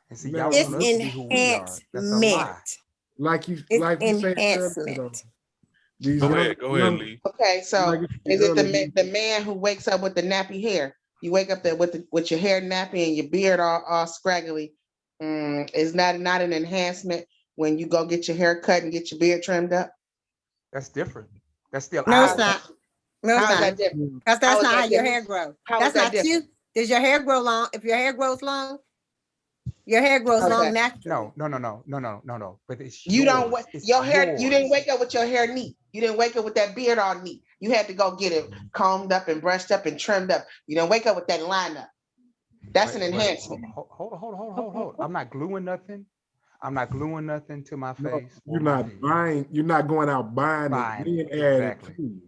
And see, y'all now, It's want us to be who we are. That's a lie. enhancement. like you It's said earlier, though, enhancement. these Go young, ahead, young Lee. Okay, so like you said is it earlier, the man who wakes up with the nappy hair? You wake up there with your hair nappy and your beard all scraggly. Is not an enhancement when you go get your hair cut and get your beard trimmed up? That's different. That's still No, it's How, ours. not. No, it's how is not. that different? Because How that's is not how that your different? hair grows. How is That's that not you. different? Does your hair grow long? If your hair grows long, your hair grows Okay. long naturally. No. But it's You don't yours. wake It's your hair. You didn't yours. wake up with your hair neat. You didn't wake up with that beard all neat. You had to go get it combed up and brushed up and trimmed up. You didn't wake up with that lineup. That's an enhancement. Hold. I'm not gluing nothing. I'm not gluing nothing to my no, face or you're my not head. buying, you're not going out buying it, Buying then it. add it Exactly. to you.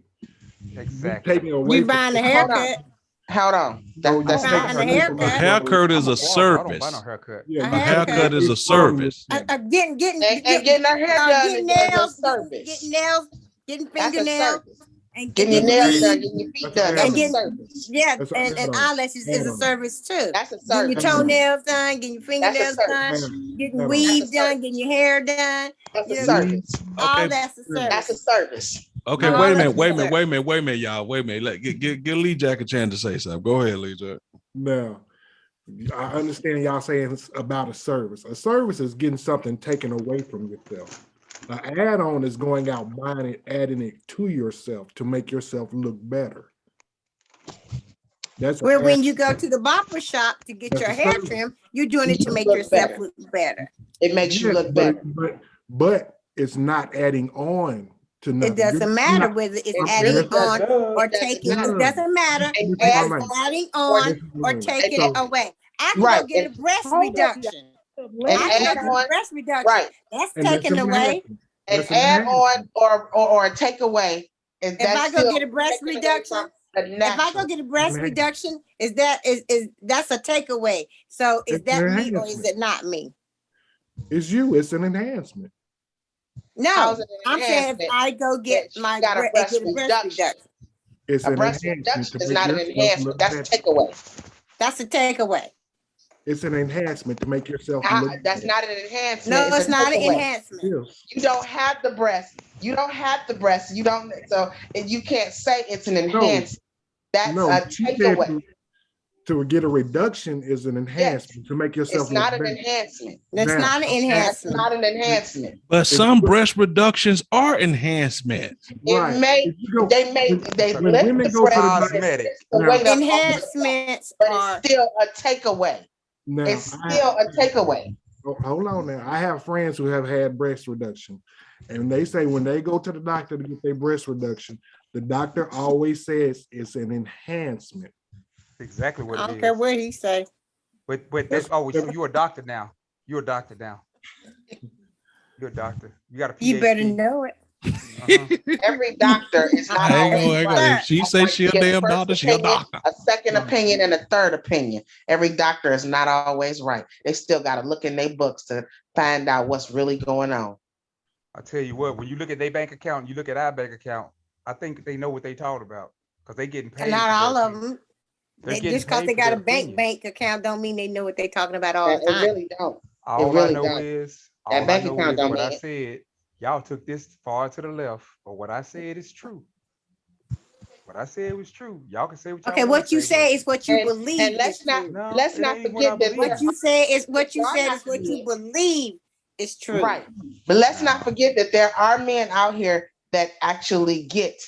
You Exactly. taking away You from buying a Hold on. haircut, Hold on. no, I That's don't buy not. no buying a haircut taking from A away haircut, nobody. haircut is I'm a a barber. I don't buy no service. haircut. yeah, a you A taking haircut. haircut away is a from the service. And getting her hair done Getting is a nails, service. getting That's a fingernails, service. and Getting your getting nails done, weave, getting your feet that's an done. That's and a add-on. getting service. yeah, That's an and add-on. eyelashes is a Add-on. service too. That's a Getting your service. Add-on. toenails done, getting your That's a fingernails done, service. getting Add-on. That's a weave done, getting service. your hair done. That's a You know, Weave, service. all Okay, that's a That's a service. service. okay. now, All Wait a that's minute. a service. Wait a minute, y'all. Wait a minute. Give Lee Jack a chance to say something. Go ahead, Lee Jack. now, I understand y'all saying it's about a service. A service is getting something taken away from yourself. An add-on is going out buying it, adding it to yourself to make yourself look better. That's Well, an when you go to the barber shop to get that's your a hair service. trimmed, you're doing it to You make look yourself better. look better. It makes you Yes, look better. but it's not adding on to It nothing. doesn't You're matter not, whether it's It adding really yes, on doesn't. or It doesn't taking. It matter. doesn't matter And Miss whether add it's Marlene, adding or on or Marlene. taking it So away. I can go right get a breast Hold up, y'all. reduction. Let and I me can say go add get a on breast reduction. right That's and that's taken an away. enhancement. and That's an add on enhancement. or take away. Is If that I go still get a breast taken away from reduction, the if I go natural? get a breast Enhancement. reduction, is that's a takeaway. So is It's an that me or is enhancement. it not me? It's you. It's an enhancement. How's No, it an I'm saying if enhancement I go get that she got a breast get a breast reduction? reduction, It's A an breast enhancement reduction to is make not an yourself enhancement. look That's a better. takeaway. that's a takeaway. It's an enhancement to make yourself look That's better. not an enhancement. No, It's a it's not an takeaway. enhancement. Yes. You don't have the breast. You don't have the breast. You don't. So and you can't say it's an No, enhancement. That's no. a She said takeaway. to get a reduction is an Yes, enhancement to make yourself it's look not an better. enhancement. That's Now, not an That's enhancement. not an enhancement. But if some you, breast reductions are enhancements. right, if you go They when lift women the go to breast the and doctor it Cosmetic. takes the now, weight up off the back, Enhancements but it's are still a takeaway. now It's still a takeaway. hold on now. I have friends who have had breast reduction, and they say when they go to the doctor to get their breast reduction, the doctor always says it's an enhancement. Exactly what I it don't care is. what he say. But That's so you're a doctor now. You're a doctor now. You're a doctor. You got a You better PhD. know it. Every doctor is not I ain't always gonna. right. If she say Like she you a get a damn first doctor, she a opinion, doctor. a second right. opinion, and a third opinion. Every doctor is not always right. They still got to look in their books to find out what's really going on. I tell you what, when you look at their bank account, you look at our bank account, I think they know what they talking about because they getting And paid not for their all of opinion. them. They're They, getting just because paid they for got their a opinion. bank account don't mean they know what they're talking about all the It time. really don't. It All I really know don't. is, That bank account don't what I mean it. said. Y'all took this far to the left, but what I said is true. What I said was true. Y'all can say what y'all Okay, want to what you say, but say is what you And believe is true. no, let's it not ain't what I forget that believe. What you say is what you y'all said have is to what you be believe It's true. Right. But let's Nah. not forget that there are men out here that actually get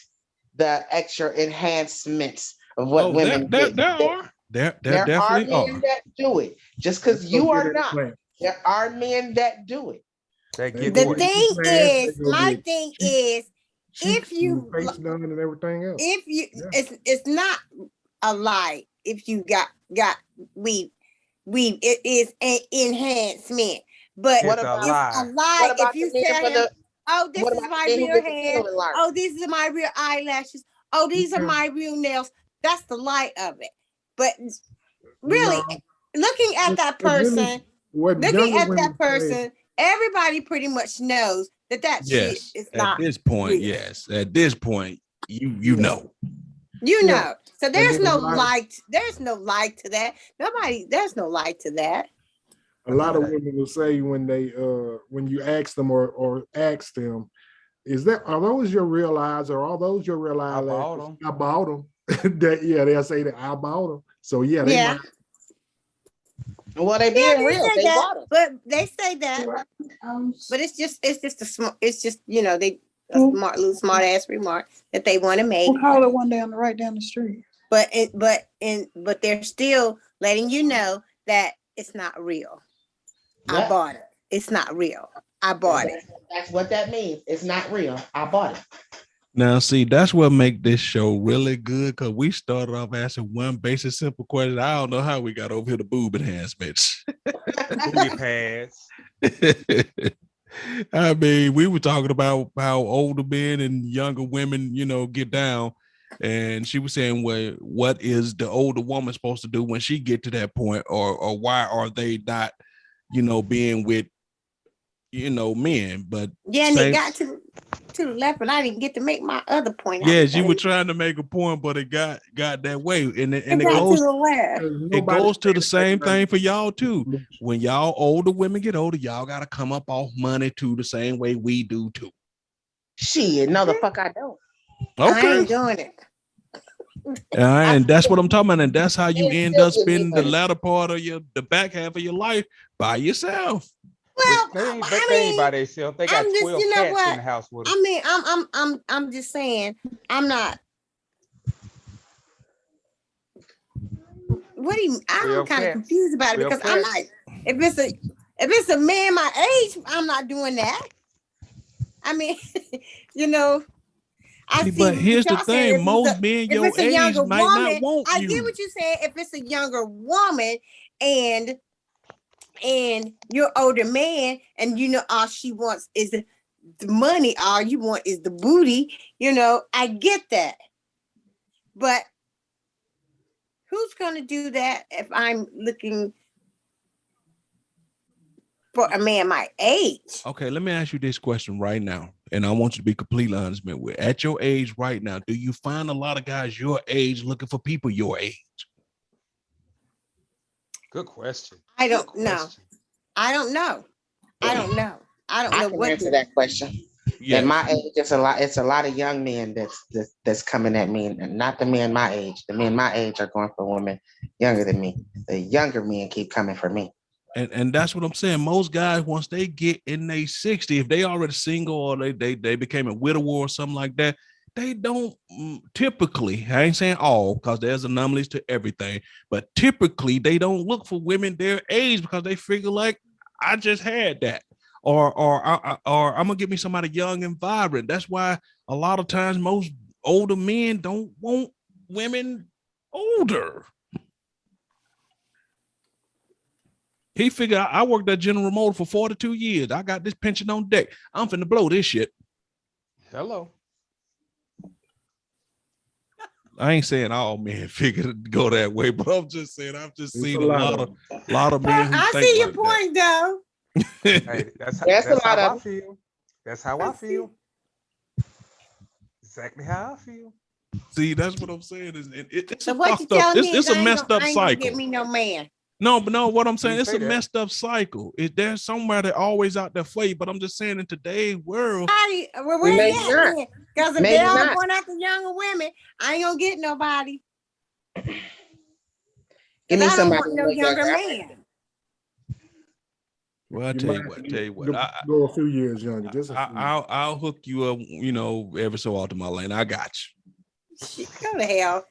the extra enhancements of what women get. There There are definitely men are. that do it. Just Let's because go you get are that not, plant. there are men that do it. They They get go The what? get thing implants, they is, go my get thing cheeks, is, if and you face done and everything else. if you Yeah. it's not a lie if you got weave it is an enhancement, but What It's a about it's a lie. lie what if about the you men tell for him, the oh, this what is about the my men who real get the hair, penal enlargement? oh, these are my real eyelashes, oh, these are Yeah. my real nails. That's the lie of it. But No, really, looking at that but then person, what looking younger at that women say, person, everybody pretty much knows that shit Yes. is At not this point, real. yes. At this point, you yeah, know. You yeah. know, so And there's then no like light. There's no light to that. There's no light to that. a lot of Hey, women will say when you ask them or ask them, are those your real eyes or are those your real I bought eyelashes? them. I bought them. They'll say that I bought them. So yeah, they Yeah, might. Well, they yeah, being they real. say They that, bought it. but they say that, but it's just a smart. It's just they a smart ass remark that they want to make. We'll call it one right down the street. But they're still letting you know that it's not real. I Yep. bought it. It's not real. I bought it. That's what that means. It's not real. I bought it. Now, see, that's what make this show really good because we started off asking one basic, simple question. I don't know how we got over here to boob enhancements. Booty pads. I mean, we were talking about how older men and younger women, get down. And she was saying, well, what is the older woman supposed to do when she get to that point? Or why are they not, being with, men? But Yeah, and it got to the left, and I didn't get to make my other point. yes, you were trying to make a point, but it got that way, and it got goes to the left. it goes to the same thing for y'all too. When y'all older women get older, y'all gotta come up off money too, the same way we do too. Shit, no, the fuck I don't. I ain't Okay, doing it. and that's what I'm talking about, and that's how you Men end still up give me spending the money. latter part of the back half of your life by yourself. Well, But they I ain't by mean, themselves. They I'm got just, 12 you know cats in what? the house with them. I mean, I'm just saying, I'm not. What do you? I'm 12 kind of cats. confused about it 12 because I'm cats. not. If it's a man my age, I'm not doing that. I mean, you know, I see But what here's the y'all saying. thing: most men If your it's a age younger might not woman, want I get you. what you're saying. If it's a younger woman and you're older man, and all she wants is the money, all you want is the booty. I get that, but who's gonna do that if I'm looking for a man my age? Okay, let me ask you this question right now, and I want you to be completely honest with. At your age right now, do you find a lot of guys your age looking for people your age? Good question. I Good don't know. question. I don't know. I don't know. I don't I know can what answer that question. Yes. At my age, it's a lot of young men that's coming at me, and not the men my age. The men my age are going for women younger than me. The younger men keep coming for me. And that's what I'm saying. Most guys, once they get in their 60, if they already single or they became a widower or something like that, they don't typically, I ain't saying all because there's anomalies to everything, but typically they don't look for women their age because they figure like, I just had that. Or I'm gonna get me somebody young and vibrant. That's why a lot of times most older men don't want women older. He figured I worked at General Motors for 42 years. I got this pension on deck. I'm finna blow this shit. Hello. I ain't saying all men figure to go that way, but I'm just saying I've just It's seen a a lot lot of men who I think see your like point, though. Hey, That's a that's lot how I of feel. That's how I feel. Exactly how I feel. that. See, that's what I'm saying. It's So a what you fucked up. telling me is It's a messed up I ain't gonna get cycle. me no man. No, but no, what I'm You saying, didn't it's say a that. messed up cycle. There's somewhere that always out there for you, but I'm just saying in today's world, Where you maybe at not. then? Because if they Maybe all not. going after younger women, I ain't gonna get nobody. Give me Because I don't somebody want a no little younger younger. man. Well, I You tell might you have to what, tell you what. go a few years younger, just a few. I'll hook you up, you know, every so often, my lane. I got Go to hell.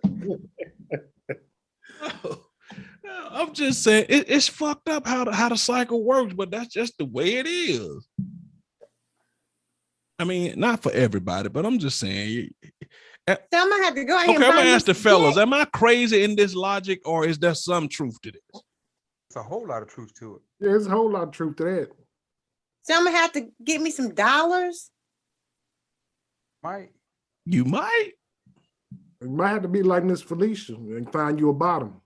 you. I'm just saying it's fucked up how the cycle works, but that's just the way it is. I mean, not for everybody, but I'm just saying. So I'm gonna have to go ahead Okay, and I'm gonna find ask the this fellas, dick. am I crazy in this logic, or is there some truth to this? It's a whole lot of truth to it. Yeah, there's a whole lot of truth to that. So I'm gonna have to get me some dollars. Might. You might. It might have to be like Miss Felicia and find you a bottom.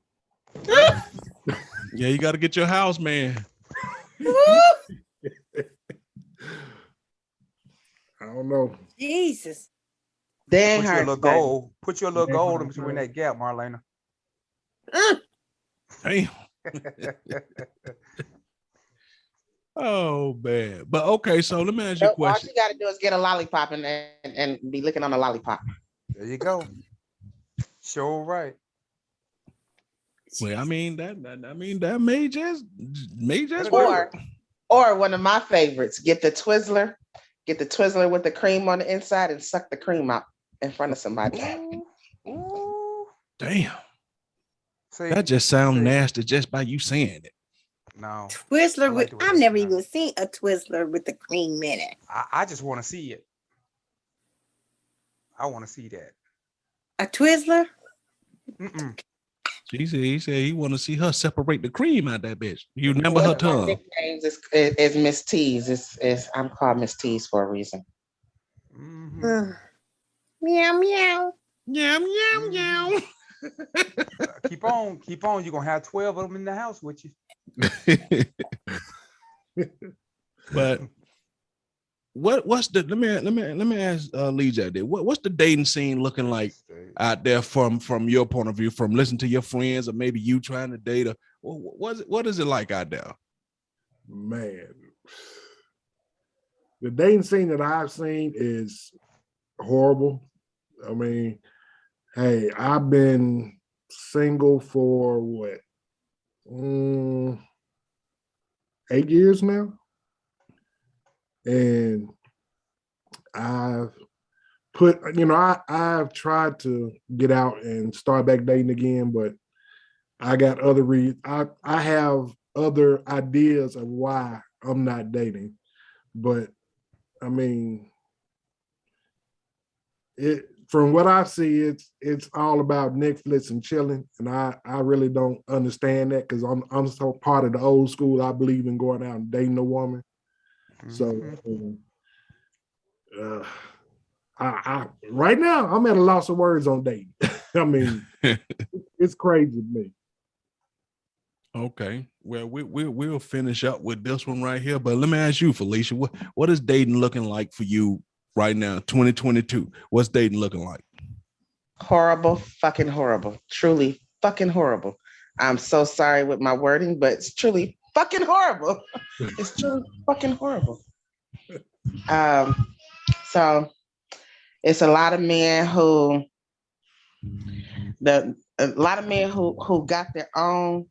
Yeah, you got to get your house, man. I don't know. Jesus. Dang Put your hard, little baby. gold. Put your little Dang gold in hard, between man. that gap, Marlena. Damn. Oh man. But okay, so let me ask you a All question. she got to do is get a lollipop and be licking on a lollipop. There you go. Sure right. Well, I mean that may just That'll do work. Or one of my favorites, get the Twizzler with the cream on the inside and suck the cream out in front of somebody. Ooh. Damn. See, That just sounds see, nasty just by you saying it. No. I Twizzler like with the way I've that never sounds. even seen a Twizzler with the cream in it. I just want to see it. I want to see that. A Twizzler? Mm-mm. He said he want to see her separate the cream out that bitch. You remember her One of my tongue. nicknames is Miss Tease. I'm called Miss Tease for a reason. Mm-hmm. Meow meow. Meow, meow, meow. Keep on. You're gonna have 12 of them in the house with you. But what's the let me ask Lee Jack there. What's the dating scene looking like out there from your point of view, from listening to your friends or maybe you trying to date her? What is it like out there? Man, the dating scene that I've seen is horrible. I mean, hey, I've been single for what? 8 years now. And I've I've tried to get out and start back dating again, but I got other I have other ideas of why I'm not dating. But I mean, from what I see, it's all about Netflix and chilling, and I really don't understand that because I'm so part of the old school. I believe in going out and dating a woman. So I right now I'm at a loss of words on dating. I mean, it's crazy to me. Okay, well we'll finish up with this one right here, but let me ask you, Felicia, what is dating looking like for you right now, 2022? What's dating looking like? Horrible, fucking horrible. Truly fucking horrible. I'm so sorry with my wording, but it's truly fucking horrible. It's truly fucking horrible. So it's a lot of men who got their own,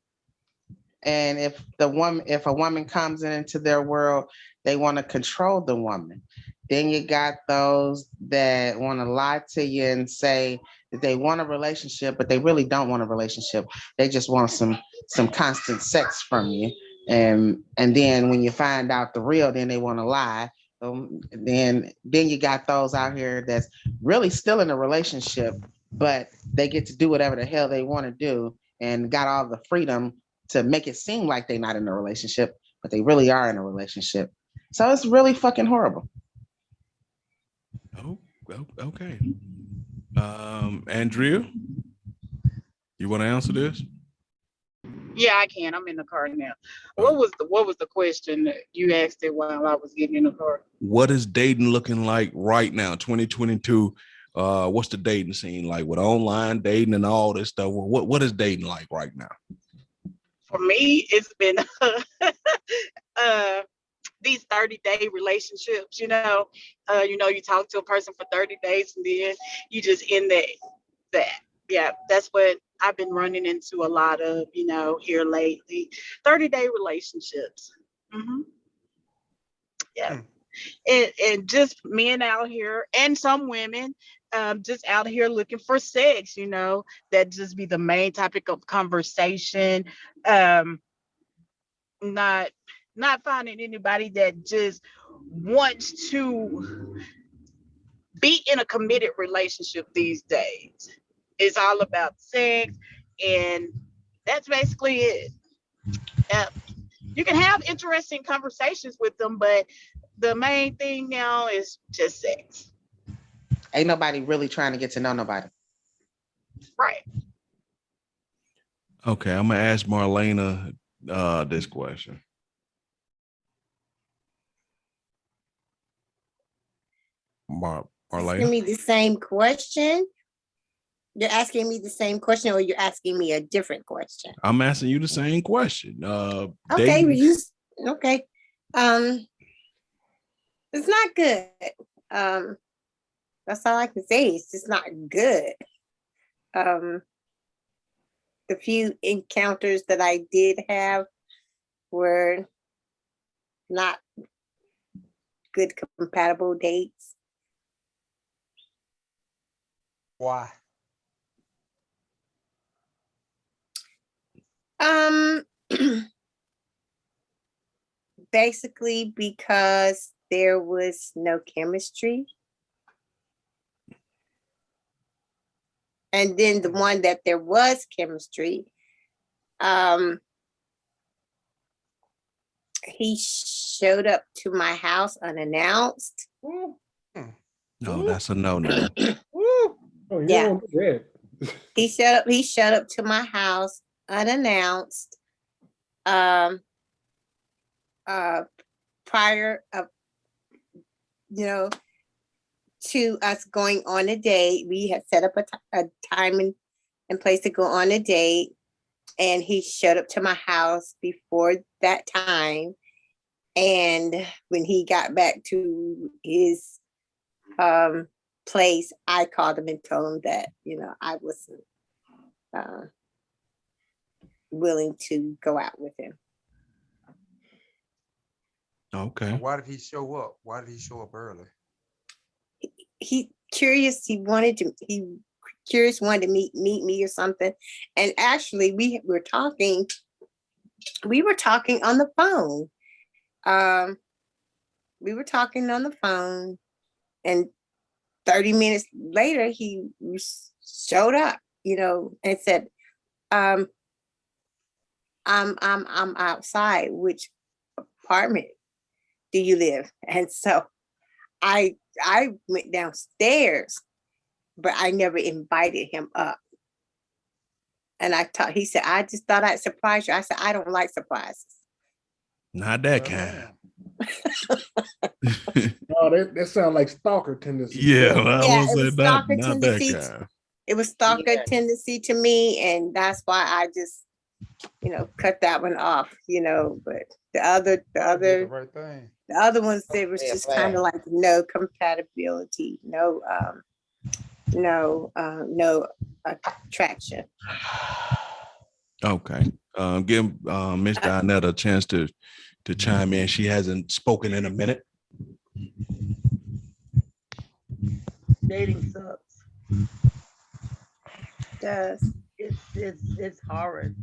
and if a woman comes into their world, they want to control the woman. Then you got those that want to lie to you and say that they want a relationship, but they really don't want a relationship. They just want some constant sex from you. And then when you find out the real, then they want to lie. Then you got those out here that's really still in a relationship, but they get to do whatever the hell they want to do and got all the freedom to make it seem like they're not in a relationship, but they really are in a relationship. So it's really fucking horrible. Oh, okay. Andrea, you want to answer this? Yeah, I can. I'm in the car now. What was the question that you asked it while I was getting in the car? What is dating looking like right now, 2022? What's the dating scene like with online dating and all this stuff? What is dating like right now? For me, it's been these 30-day relationships. You talk to a person for 30 days and then you just end that. Yeah, that's what I've been running into a lot of, here lately. 30-day relationships. Hmm. Yeah. Hmm. And just men out here and some women just out here looking for sex, that just be the main topic of conversation. Um, not not finding anybody that just wants to be in a committed relationship these days. It's all about sex, and that's basically it. Uh, you can have interesting conversations with them, but the main thing now is just sex. Ain't nobody really trying to get to know nobody. Right. Okay, I'm gonna ask Marlena this question. Asking Marlena, me the same question. You're asking me the same question, or you're asking me a different question? I'm asking you the same question. Okay, Dating, okay. Um, it's not good. Um, that's all I can say. It's just not good. Um, the few encounters that I did have were not good compatible dates. Why? Um, basically because there was no chemistry. And then the one that there was chemistry, he showed up to my house unannounced. no, that's a no. Oh, you Yeah. don't do that. He showed up to my house unannounced. Prior of, to us going on a date. We had set up a time and place to go on a date, and he showed up to my house before that time. And when he got back to his place, I called him and told him that, I wasn't willing to go out with him. Okay. And why did he show up? Why did he show up early? He wanted to meet me or something. And actually we were talking on the phone. We were talking on the phone, and 30 minutes later he showed up, and said, I'm outside. Which apartment do you live? And so I went downstairs, but I never invited him up. And he said, I just thought I'd surprise you. I said, I don't like surprises. Not that Well, kind. Oh, that sounds like stalker tendency. Yeah, well, I Yeah, was it was say not stalker that tendency. kind. It was stalker tendency to me, and that's why I just, cut that one off. But the other I did the right thing. the other ones, it was just kind of like no compatibility, no attraction. Okay. Give Miss Dinette a chance to chime in. She hasn't spoken in a minute. Dating sucks. Does. It's horrid.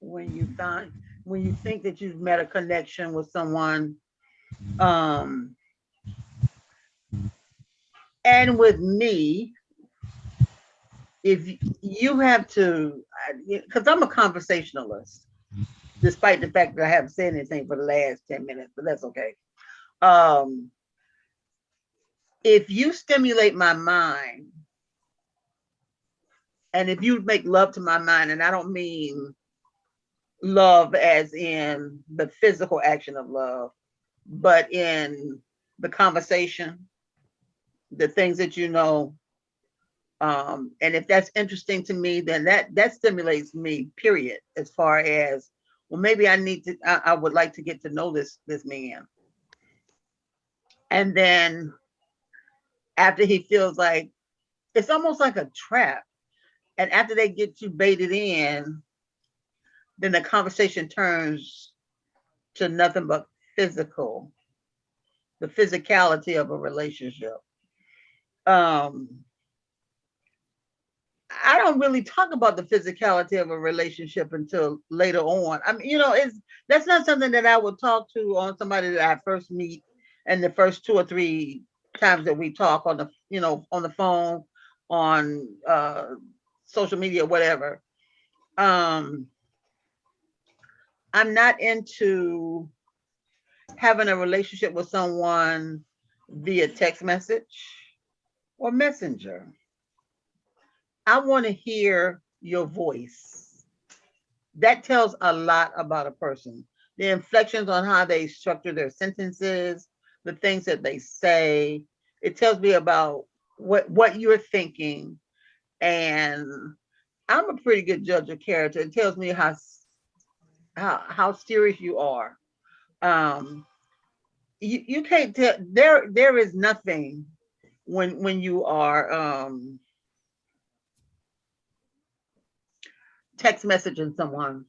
When you think that you've met a connection with someone, and with me, if you have to, because I'm a conversationalist, despite the fact that I haven't said anything for the last 10 minutes, but that's okay. If you stimulate my mind, and if you make love to my mind, and I don't mean love as in the physical action of love, but in the conversation, the things that and if that's interesting to me, then that stimulates me, period. As far as, well, maybe I would like to get to know this man. And then after he feels like it's almost like a trap. And after they get you baited in, then the conversation turns to nothing but physical, the physicality of a relationship. Um, I don't really talk about the physicality of a relationship until later on. I mean, that's not something that I would talk to on somebody that I first meet, and the first 2 or 3 times that we talk on the phone, on social media, whatever. I'm not into having a relationship with someone via text message or messenger. I want to hear your voice. That tells a lot about a person. The inflections on how they structure their sentences, the things that they say. It tells me about what you're thinking. And I'm a pretty good judge of character. It tells me how serious you are. You can't tell. There is nothing when you are text messaging someone,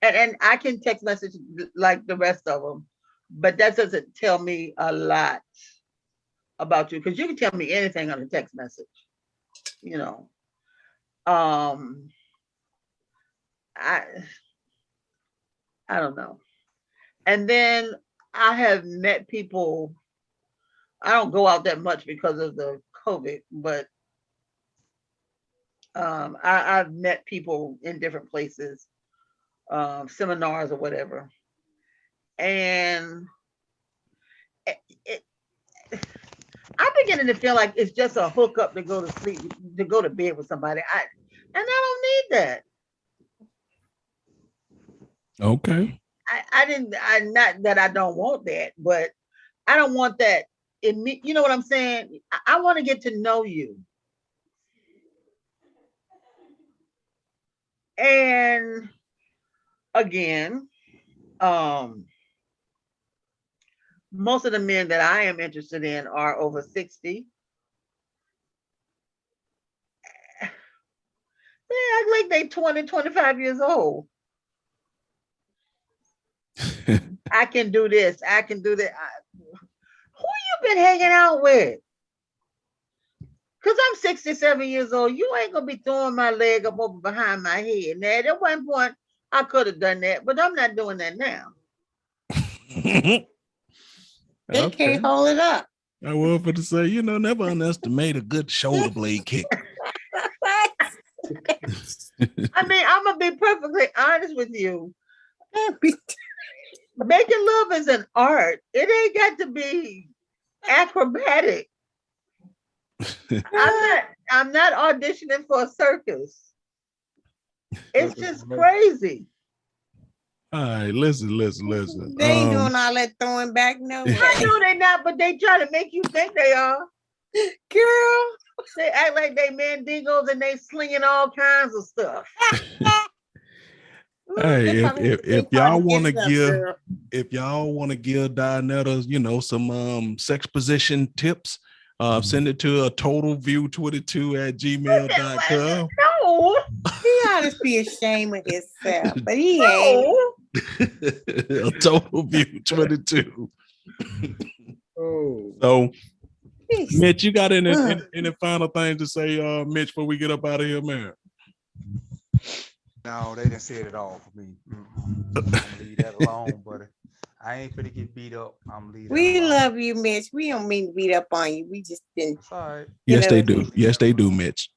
and I can text message like the rest of them, but that doesn't tell me a lot about you, because you can tell me anything on a text message. I I don't know. And then I have met people. I don't go out that much because of the COVID, but I've met people in different places, seminars or whatever, and it, I'm beginning to feel like it's just a hookup to go to sleep, to go to bed with somebody. And I don't need that. Okay. I not that I don't want that, but I don't want that in me. You know what I'm saying? I want to get to know you. And again, most of the men that I am interested in are over 60. They act like they 20, 25 years old. I can do this. I can do that. Who you been hanging out with? Because I'm 67 years old. You ain't going to be throwing my leg up over behind my head. Now, at one point, I could have done that, but I'm not doing that now. They can't hold it up. I was going to say, never underestimate a good shoulder blade kick. I mean, I'm going to be perfectly honest with you. Making love is an art. It ain't got to be acrobatic. I'm not auditioning for a circus. It's just crazy. All right, listen. They ain't doing all that throwing back, no way. I know they're not, but they try to make you think they are. Girl, they act like they mandigos and they slinging all kinds of stuff. Hey, if y'all want to give Dinetta, some sex position tips, send it to a totalview22@gmail.com. No, he ought to be ashamed of himself, but he ain't. A totalview22. Oh. So, Mitch, you got any final things to say, Mitch, before we get up out of here, man? No, they done said it all for me. I'm gonna leave that alone, but I ain't finna get beat up. I'm leaving. We love you, Mitch. We don't mean to beat up on you. We just didn't. It's all right. Yes, they do. Yes, they do, Mitch.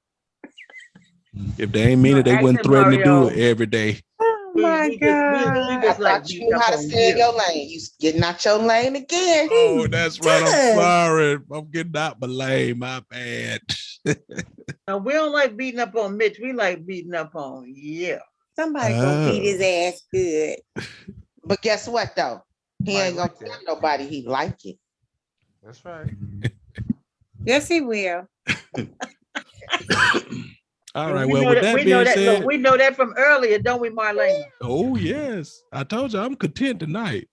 If they ain't mean it, they wouldn't threaten to do it every day. Oh my God. We just I thought you knew how to stay in your lane. You getting out your lane again. Oh, that's right. I'm sorry. I'm getting out my lane. My bad. No, we don't like beating up on Mitch. We like beating up on somebody gonna beat his ass good. But guess what though? He ain't gonna tell nobody he like it. That's right. Yes, he will. All right. Well, with that being said, we know that from earlier, don't we, Marlene? Oh yes, I told you I'm content tonight.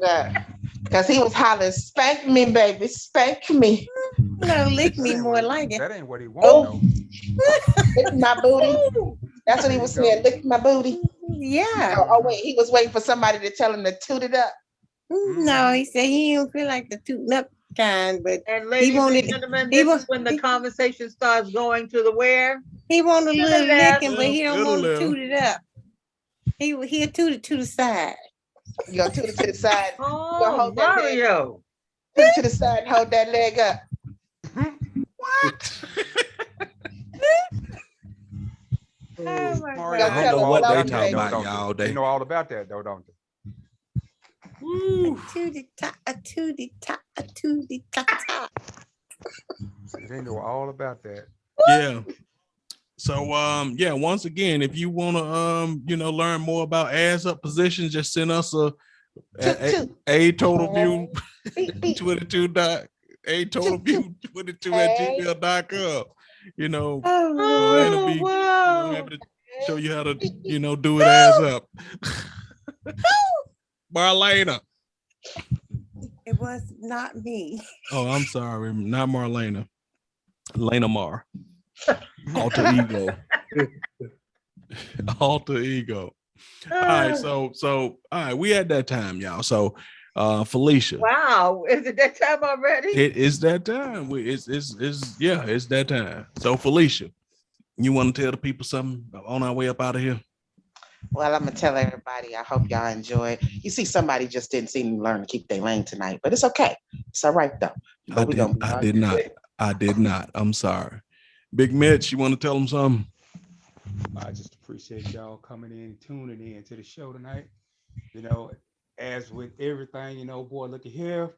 Yeah. Because he was hollering, spank me, baby, spank me. No, lick That me ain't more what like it. that ain't what he Oh, want though. lick my booty. That's what he There you was go. saying, lick my booty. Yeah. Oh, wait, he was waiting for somebody to tell him to toot it up. No, he said he didn't feel like the tooting up kind, but And he ladies wanted and gentlemen, he this wa- is when the conversation starts going to the where? he wanted a To the little left. licking, but he don't To the want to left. toot it up. He'll toot it to the side. You gonna toot it to the side. You gonna Oh, hold that leg up. Mario. Toot it to the side and hold that leg up. What? Oh my Mario, Don't I you don't tell know know him all what they about slowly, that talking baby. though, about, don't y'all. you? They You know all about that though, don't you? Woo. to the top, to the top, to the top. They know all about that. Yeah. So yeah, once again, if you want to learn more about ass up positions, just send us Toot, toot. a total view Beep, beep. 22 dot a total Toot, toot. view 22 Hey. at gmail.com. You know, Oh, Marlena Oh, be wow. happy to show you how to, do it ass up. Marlena. it was not me. Oh, I'm sorry. Not Marlena. Lena Mar. Alter ego. Alter ego. All right, so all right, we at that time, y'all. So Felicia. Wow, is it that time already? It is that time. It's that time. So Felicia, you want to tell the people something on our way up out of here? Well, I'm gonna tell everybody. I hope y'all enjoyed. You see, somebody just didn't seem to learn to keep their lane tonight, but it's okay. It's all right though. But I did not. I did not. I'm sorry. Big Mitch, you want to tell them something? I just appreciate y'all coming in and tuning in to the show tonight. You know, as with everything, boy, look at here.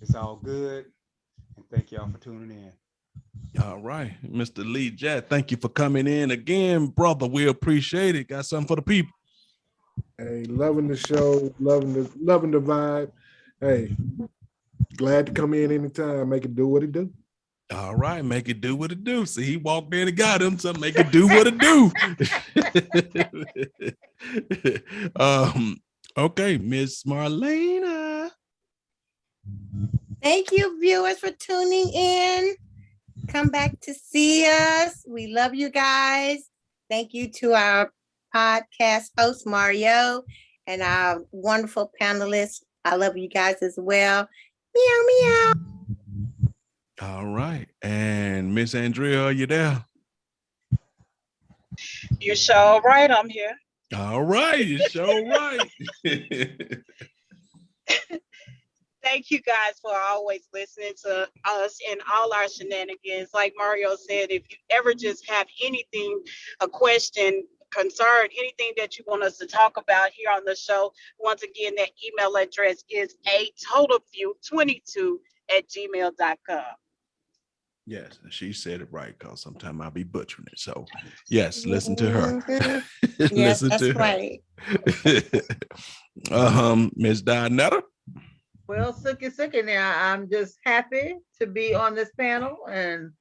It's all good. And thank y'all for tuning in. All right, Mr. Lee Jack, thank you for coming in again, brother. We appreciate it. Got something for the people. Hey, loving the show, loving the vibe. Hey, glad to come in anytime. Make it do what it do. All right, make it do what it do. See, he walked in and got him, so make it do what it do. Okay, Miss Marlena. Thank you, viewers, for tuning in. Come back to see us. We love you guys. Thank you to our podcast host, Mario, and our wonderful panelists. I love you guys as well. Meow, meow. All right, and Miss Andrea, are you there? You're so right. I'm here. All right, you sure right. Thank you guys for always listening to us and all our shenanigans. Like Mario said, if you ever just have anything, a question, concern, anything that you want us to talk about here on the show, once again, that email address is atotalview22@gmail.com. Yes, she said it right, because sometimes I'll be butchering it. So yes, listen to her. Yes, Listen that's to her. right. Miss Donetta. Well, Sookie now, I'm just happy to be on this panel, and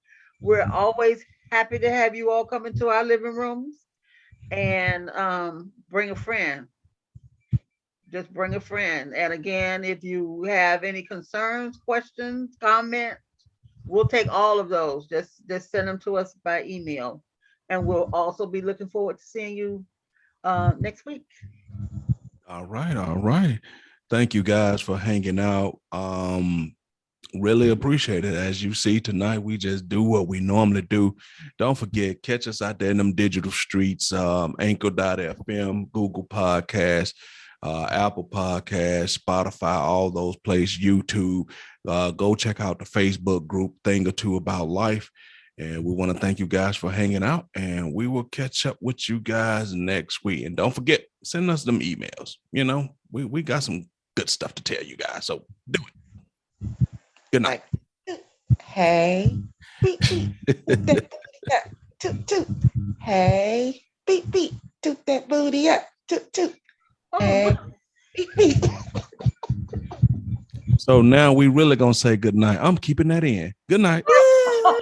we're always happy to have you all come into our living rooms and bring a friend. Just bring a friend. And again, if you have any concerns, questions, comments, we'll take all of those. Just send them to us by email, and we'll also be looking forward to seeing you next week. All right. Thank you guys for hanging out. Really appreciate it. As you see tonight, we just do what we normally do. Don't forget, catch us out there in them digital streets, Anchor.fm, Google Podcasts, Apple Podcasts, Spotify, all those places, YouTube. Go check out the Facebook group, Thing or Two About Life. And we want to thank you guys for hanging out, and we will catch up with you guys next week. And don't forget, send us them emails. We got some good stuff to tell you guys. So do it. Good night. Hey, beep, beep, toot, toot. Hey, beep, beep, toot that booty up, toot, toot. Hey, beep, beep. So now we really gonna say good night. I'm keeping that in. Good night. Oh,